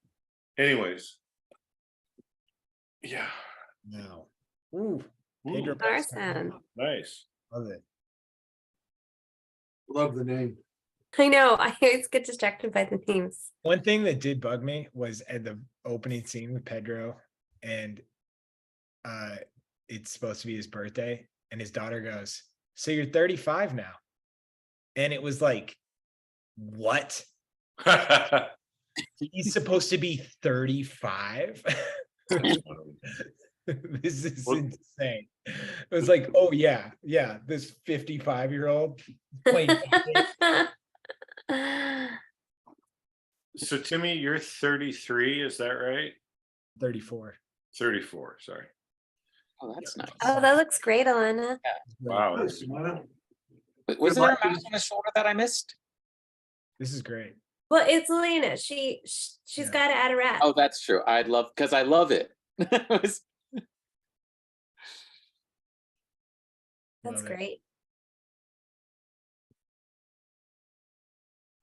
Anyways. Yeah. No. Ooh. Ooh, Carson. nice. Love it. Love the name. I know. I always get distracted by the names. One thing that did bug me was at the opening scene with Pedro, and it's supposed to be his birthday, and his daughter goes, "So you're 35 now." And it was like, what? He's supposed to be 35? This is insane. It was like, oh yeah, this 55-year-old playing. So Timmy, you're 33, is that right? 34. 34, sorry. oh, that's nice. Oh, that looks great, Alana. Wow. Wasn't there a mouse on his shoulder that I missed? This is great. Well, it's Elena. She's got to add a rat. Oh, that's true. I love it. That's Love it. great.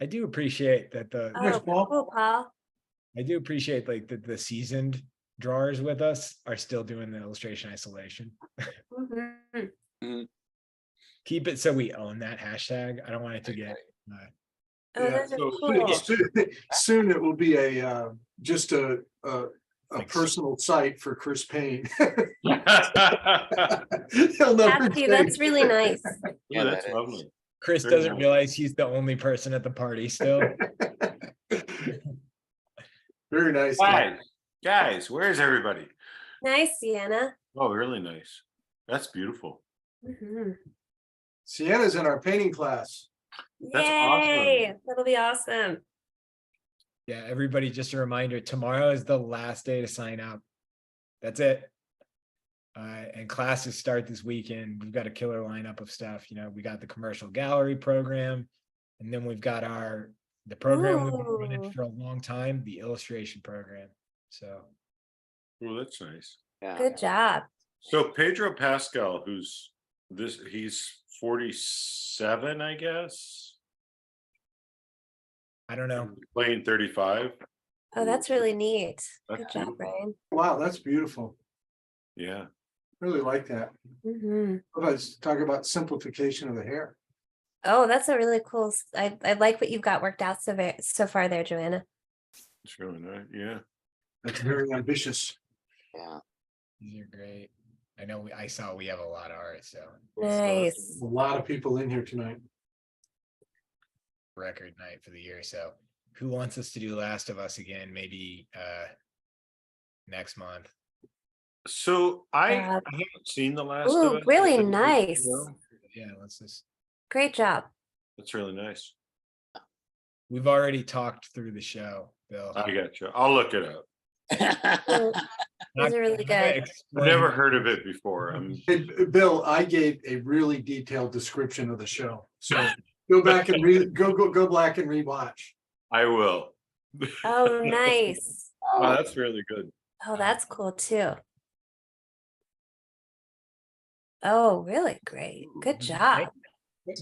I do appreciate that Oh, cool, Paul. I do appreciate like the seasoned drawers with us are still doing the illustration isolation. Mhm. Keep it so we own that hashtag. I don't want it to get Oh, Yeah, those are so cool. soon it will be just a Like, personal site for Chris Payne. He'll never Matthew, change. that's really nice. Yeah, that's that is. lovely. Chris Very doesn't nice. realize he's the only person at the party still. Very nice. Guys, where's everybody? Nice, Sienna. Oh, really nice. That's beautiful. Mhm. Sienna's in our painting class. That's Yay! awesome. That'll be awesome. Yeah, everybody, just a reminder, tomorrow is the last day to sign up. That's it. And classes start this weekend. We've got a killer lineup of stuff. You know, we got the commercial gallery program, and then we've got the program we've been running Ooh. for a long time, the illustration program. So Well, that's nice. Yeah. Good job. So Pedro Pascal, he's 47, I guess, I don't know. playing 35. Oh, that's really neat. That's Good job, beautiful. Brian. Wow, that's beautiful. Yeah. Really like that. Hmm. Let's talk about simplification of the hair. Oh, that's a really cool. I like what you've got worked out so far there, Joanna. It's really nice. Yeah. That's very ambitious. Yeah. These are great. I know I saw we have a lot of art, so Nice. A lot of people in here tonight. record night for the year. So who wants us to do Last of Us again? Maybe next month. So I Uh, haven't seen The Last ooh, of Us. really Have you? nice. Yeah, let's just. Great job. That's really nice. We've already talked through the show, Bill. I got you. I'll look it up. Ooh, Not- those are really I'm gonna good. I've explain- never heard of it before. Hey, Bill, I gave a really detailed description of the show. So go back and go back and rewatch. I will. Oh, nice. Wow, that's really good. Oh, that's cool too. Oh, really great. Good job.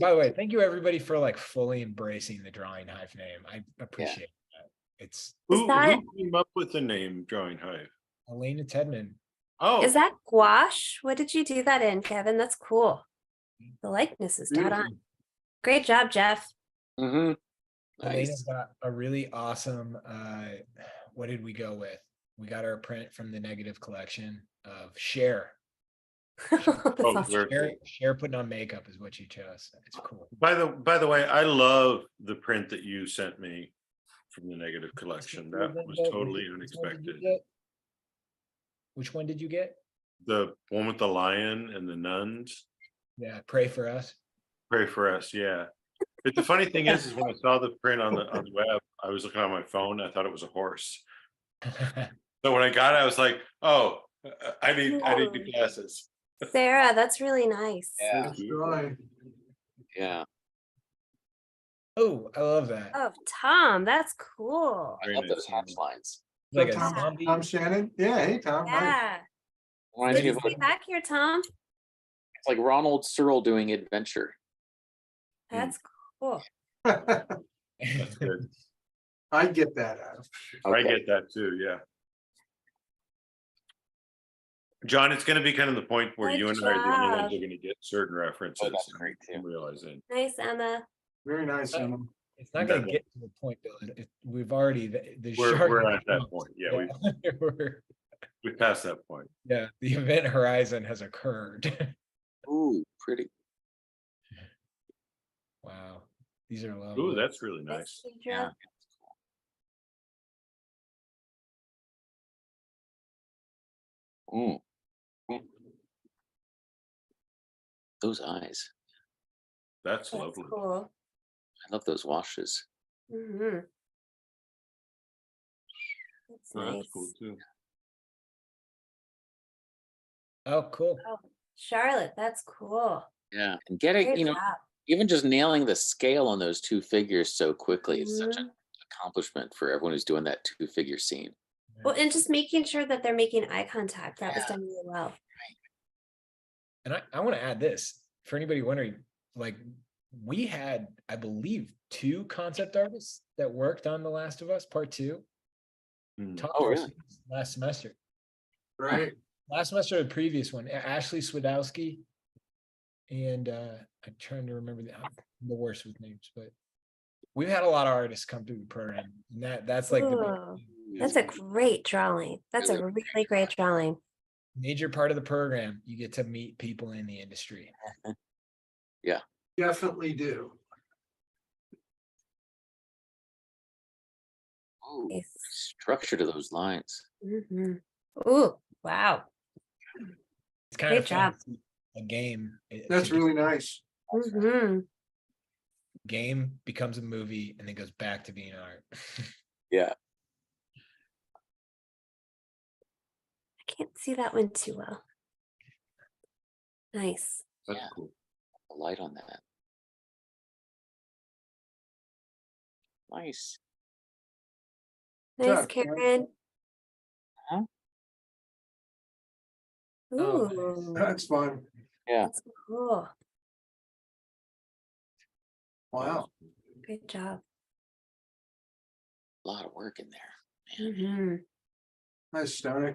By the way, thank you everybody for like fully embracing the Drawing Hive name. I appreciate that. It's Who that- came up with the name Drawing Hive? Elena Tedman. Oh, Is that gouache? What did you do that in, Kevin? That's cool. The likeness is dead on. Great job, Jeff. Mm-hmm. Elena's Nice. got a really awesome, what did we go with? We got our print from the negative collection of Cher. That's Oh, awesome. very cool. Cher putting on makeup is what you chose. It's cool. By the way, I love the print that you sent me from the negative collection. That was totally unexpected. Which one did you get? The one with the lion and the nuns. Yeah, Pray for Us. Pray for us, yeah. But the funny thing is when I saw the print on the web, I was looking on my phone. I thought it was a horse. So when I got it, I was like, "Oh, I need new glasses." Sarah, that's really nice. Yeah. That's right. Yeah. Oh, I love that. Oh, Tom, that's cool. I Very love nice. those hatch lines. Like a Tom, zombie. Tom Shannon. Yeah, hey Tom. Hi. Yeah. Reminds Good me to of see you back here, Tom. it's like Ronald Searle doing adventure. That's cool. That's good. I get that out. I get that too, yeah. John, it's gonna be kind of the point where Good you and I are the only ones job. who are gonna get certain references. that's great, too. I'm realizing. Nice, Emma. Very nice, Emma. It's not gonna get to the point, Bill. We've already the We're shark. at that point. Yeah, we passed that point. yeah, the event horizon has occurred. Ooh, pretty. Wow, these are lovely. Ooh, that's really Nice, nice. Deidre. Mm. Those eyes. That's That's lovely. cool. I love those washes. Mm-hmm. That's Oh, nice. that's cool too. Oh, cool. Oh, Charlotte, that's cool. Yeah. And getting, Great you know, job. even just nailing the scale on those two figures so quickly is such Mhm. an accomplishment for everyone who's doing that two-figure scene. Well, and just making sure that they're making eye contact. That was Yeah. done really well. And I want to add this for anybody wondering, like we had, I believe, 2 concept artists that worked on The Last of Us Part 2. Hmm. Top Oh, four really? students last semester. Right. Last semester, the previous one, Ashley Swidowski. And I'm trying to remember I'm the worst with names, but we've had a lot of artists come through the program. And that's like the Ooh, that's a great drawing. That's a really great drawing. major part of the program. You get to meet people in the industry. Definitely do. Ooh, Nice. structure to those lines. Mm-hmm. Ooh, wow. It's kind Great of fun job. to see a game. That's really nice. Mm-hmm. Game becomes a movie and then goes back to being art. Yeah. I can't see that one too well. Nice. That's Yeah. cool. A light on that. Nice. Nice, job, Karen. Karen. Huh? Oh, Ooh, That's fun. Yeah. that's cool. Wow. Good job. A lot of work in there. Mhm. Nice, Stoner.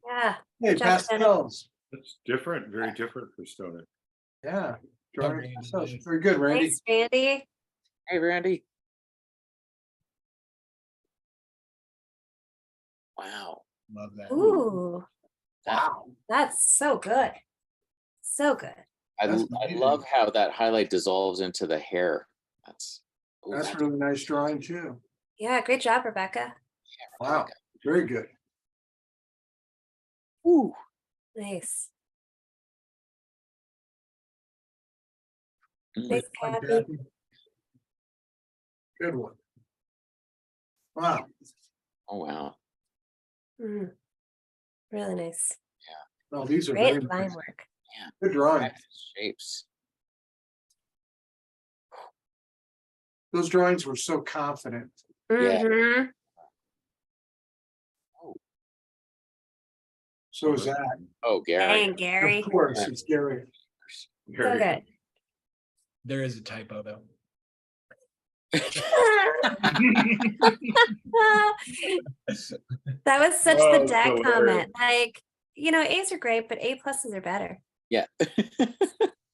Yeah. Hey, Good job, Stoner. pastels. That's different, very different for Stoner. Yeah. Drawing Randy, pastels. nice. Very good, Randy. Nice, Randy. Hey, Randy. Wow. Love that. Ooh, Wow. that's so good. So good. I That's I amazing. love how that highlight dissolves into the hair. That's ooh, That's really nice drawing too. Yeah, great job, Rebecca. Wow. Very good. Ooh. Nice. Mm. Nice, Fun, Kathy. Kathy. Good one. Wow. Oh wow. Mhm. Really nice. No, these are very Great line nice. work. Good drawing. Shapes. Those drawings were so confident. Yeah. Mhm. So is that. Oh, Gary. Dang, Gary. Of course, it's Gary. So good. There is a typo though. That was such Oh, the that's dad hilarious. comment. Like, A's are great, but A pluses are better. Yeah.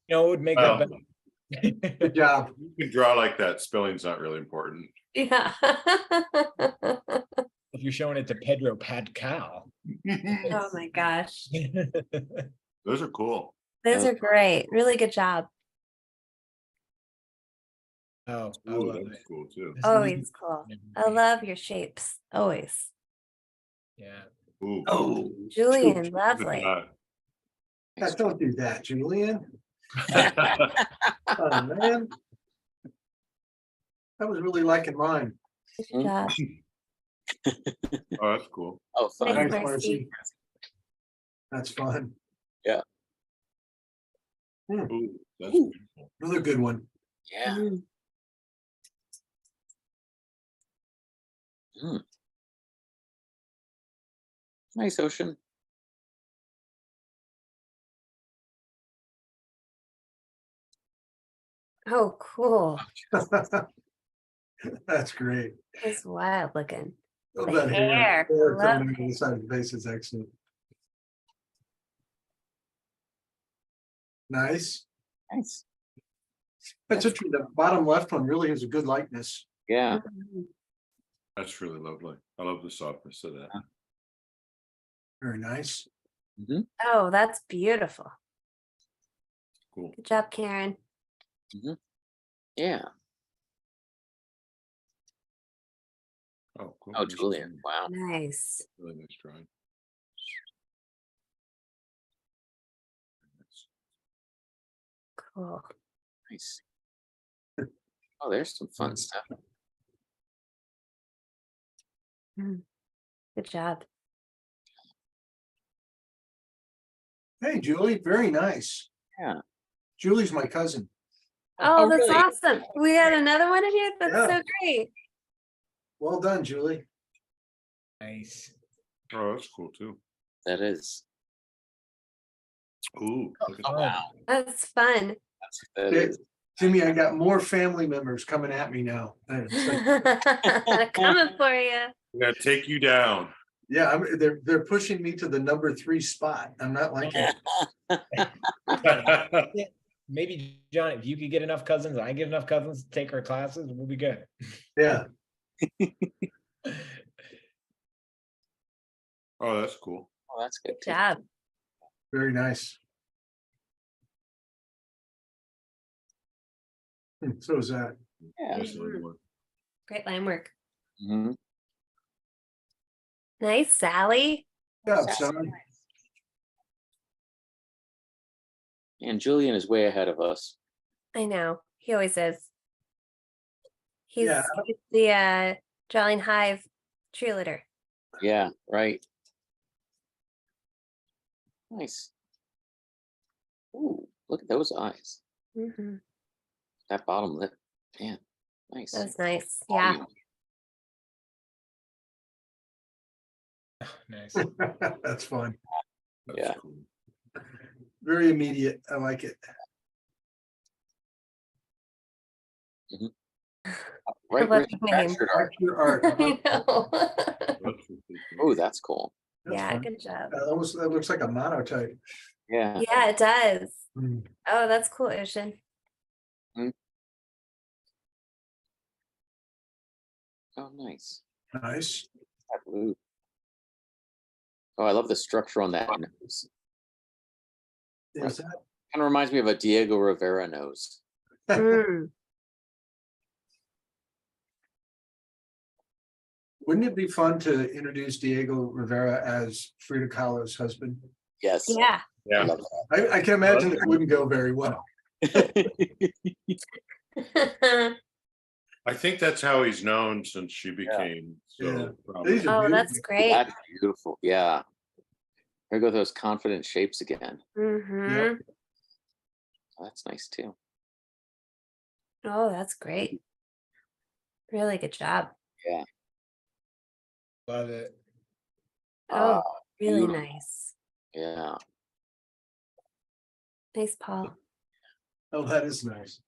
No, it would make Well, that better. Good job. you can draw like that. Spelling's not really important. Yeah. If you're showing it to Pedro Pascal. Oh my gosh. Those are cool. Those are great. Really good job. Oh, I Ooh, love that's it. cool too. This Always leaves- cool. I love your shapes. Always. Yeah. Ooh. Oh, Julian, Shoot. lovely. Guys, don't do that, Julian. Oh, man. I was really liking mine. Good job. Oh, that's cool. Oh, fun. Nice, Thanks, Marcy. Marcy. That's fun. Ooh, that's Ooh. beautiful. Another good one. Yeah. Mhm. Mm. Nice, Ocean. Oh, cool. That's great. It's wild looking. Love The that hair. hair. Hair Love coming over the side of the face is excellent. Nice. Nice. That's interesting. The bottom left one really has a good likeness. Yeah. Mhm. That's really lovely. I love the softness of that. Very nice. Oh, that's beautiful. Cool. Good job, Karen. Yeah. Oh, cool. Oh, Nice Julian. drawing. Wow. Nice. Really nice drawing. Cool. Nice. Oh, there's some fun stuff. Good job. Hey, Julie, very nice. Yeah. Julie's my cousin. Oh, that's really? awesome. We had another one in here. That's Yeah. so great. Well done, Julie. Nice. Oh, that's cool too. That is. Ooh, look at Oh, that. wow. That's fun. That Okay. is. Jimmy, I got more family members coming at me now. Coming for you. I'm gonna take you down. Yeah, they're pushing me to the number 3 spot. I'm not liking it. Maybe John, if you could get enough cousins, and I get enough cousins to take our classes, we'll be good. Yeah. Oh, that's cool. Oh, that's good. Good job. Very nice. So is that. Yeah. Nice little one. Great line work. Mhm. Nice, Sally. Yeah, son. And Julian is way ahead of us. I know. He always is. He's Yeah. the Drawing Hive Cheerleader. Yeah, right. Nice. Ooh, look at those eyes. Hmm. That bottom lip. Man, nice. That was nice. Yeah. Volume. Nice. That's fun. That's Yeah. cool. Very immediate. I like it. Right, love right. the name. Fractured art. Your art. I know. Oh, that's cool. That's Yeah, fun. good job. That looks like a monotype. Yeah. Yeah, it does. Mm. Oh, that's cool, Ocean. Oh, nice. Nice. That blue. Oh, I love the structure on that nose. Is that? Kind of reminds me of a Diego Rivera nose. Mm. Wouldn't it be fun to introduce Diego Rivera as Frida Kahlo's husband? Yes. Yeah. I Yeah. love I can imagine it wouldn't go very well. that. I think that's how he's known since she became Yeah. so prominent. These are Oh, that's beautiful. great. That's beautiful. Yeah. There go those confident shapes again. Hmm. Oh, that's nice too. Oh, that's great. Really good job. Yeah. Love it. Oh, really beautiful. nice. Yeah. Nice, Paul. Oh, that is nice.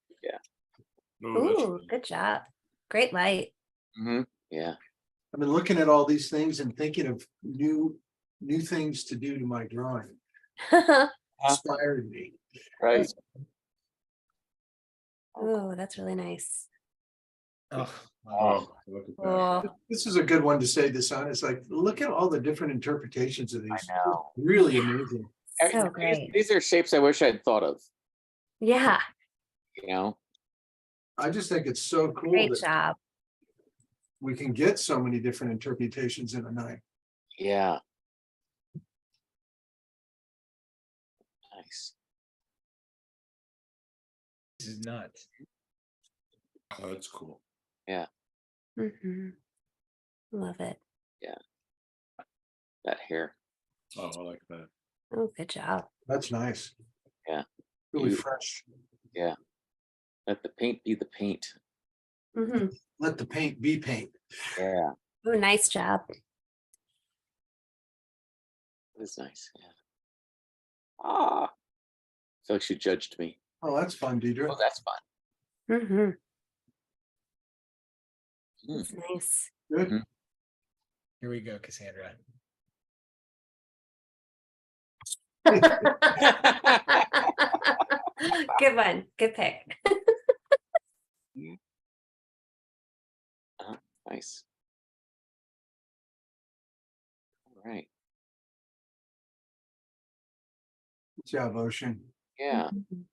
Oh, that's Ooh, good job. Great light. Yeah. I've been looking at all these things and thinking of new things to do to my drawing. Inspired me. Right. Oh, that's really nice. Oh, oh, look at that. Oh, This is a good one to say this on. It's like, look at all the different interpretations of these. I know. Really amazing. so great. These are shapes I wish I'd thought of, Yeah, you know? I just think it's so cool great that job. we can get so many different interpretations in a night. Yeah. Nice. this is nuts. Oh, that's cool. Hmm. Love it. That hair. Oh, I like that. Oh, good job. That's nice. Yeah. Really Beautiful. fresh. Yeah. Let the paint be the paint. Hmm. Let the paint be paint. Yeah. Oh, nice job. That is nice. Yeah. Ah. I feel like she judged me. Oh, that's fun, Deidre. Oh, that's fun. Hmm. Mm. That's nice. Good. Mhm. Here we go, Cassandra. Good one. Good pick. Nice. All right. Good job, Ocean. Yeah. Mhm.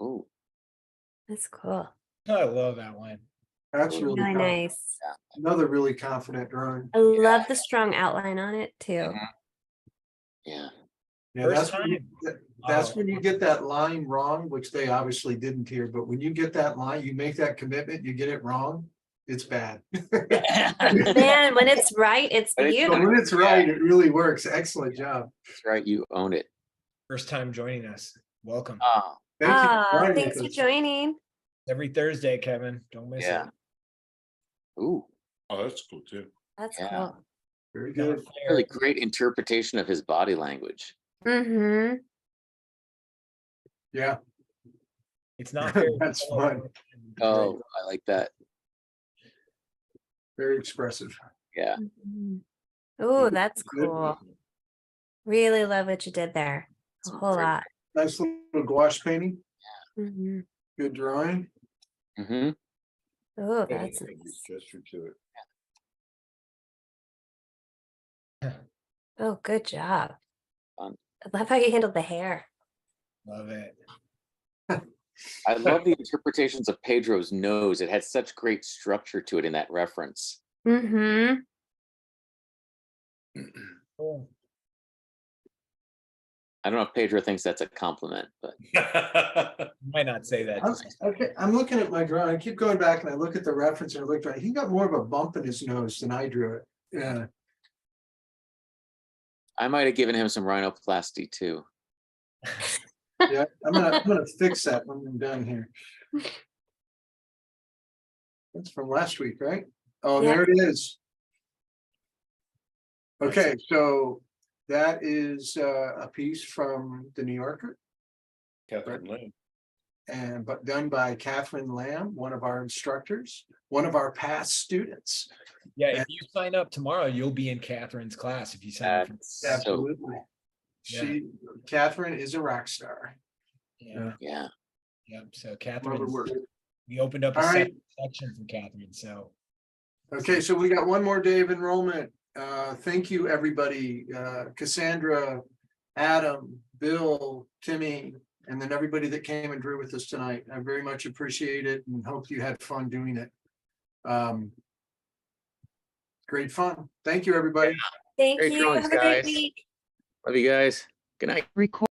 Oh, That's cool. Oh, I love that one. That's really Really confident. nice. Another really confident drawing. I love the strong outline on it too. yeah. Yeah, First that's when you, time. that's Oh. when you get that line wrong, which they obviously didn't here, but when you get that line, you make that commitment, you get it wrong, it's bad. Man, when it's right, it's But it's- But beautiful. when it's right, it really works. Excellent job. That's right. You own it. First time joining us. Welcome. Ah, Thank you. for Oh, joining thanks with for us. joining. Every Thursday, Kevin. Don't miss yeah. it. Ooh, Oh, that's cool too. That's Yeah. cool. Very Not good. fair. really great interpretation of his body language. Mm-hmm. Yeah, It's not fair. That's fun. Oh, I like that. very expressive. Yeah. Oh, that's Good. cool. Really love what you did there. A whole lot. Nice little gouache painting. Mm-hmm. Good drawing. Mm-hmm. Oh, Yeah, that's nice nice. gesture to it. Oh, good job. Fun. I love how you handled the hair. Love it. I love the interpretations of Pedro's nose. It had such great structure to it in that reference. Mm-hmm. Cool. I don't know if Pedro thinks that's a compliment, but You might not say that. Okay, I'm looking at my drawing. I keep going back and I look at the reference and I look right. He got more of a bump in his nose than I drew it. Yeah. I might have given him some rhinoplasty too. Yeah, I'm gonna fix that when I'm done here. That's from last week, right? Oh, Yeah. there it is. Okay, so that is a piece from the New Yorker Catherine Lane. but done by Catherine Lamb, one of our instructors, one of our past students. Yeah, if you sign up tomorrow, you'll be in Catherine's class if you sign up. That's so, Absolutely. Catherine is a rock star. Yeah, yeah. yeah. So Love her Catherine, work. we opened up a All right. section for Catherine, so. Okay, so we got one more day of enrollment. Thank you, everybody. Cassandra, Adam, Bill, Timmy, and then everybody that came and drew with us tonight. I very much appreciate it and hope you had fun doing it. Great fun. Thank you, everybody. Thank Great you. drawings, Have a great guys. week. Love you guys. Good night. Record.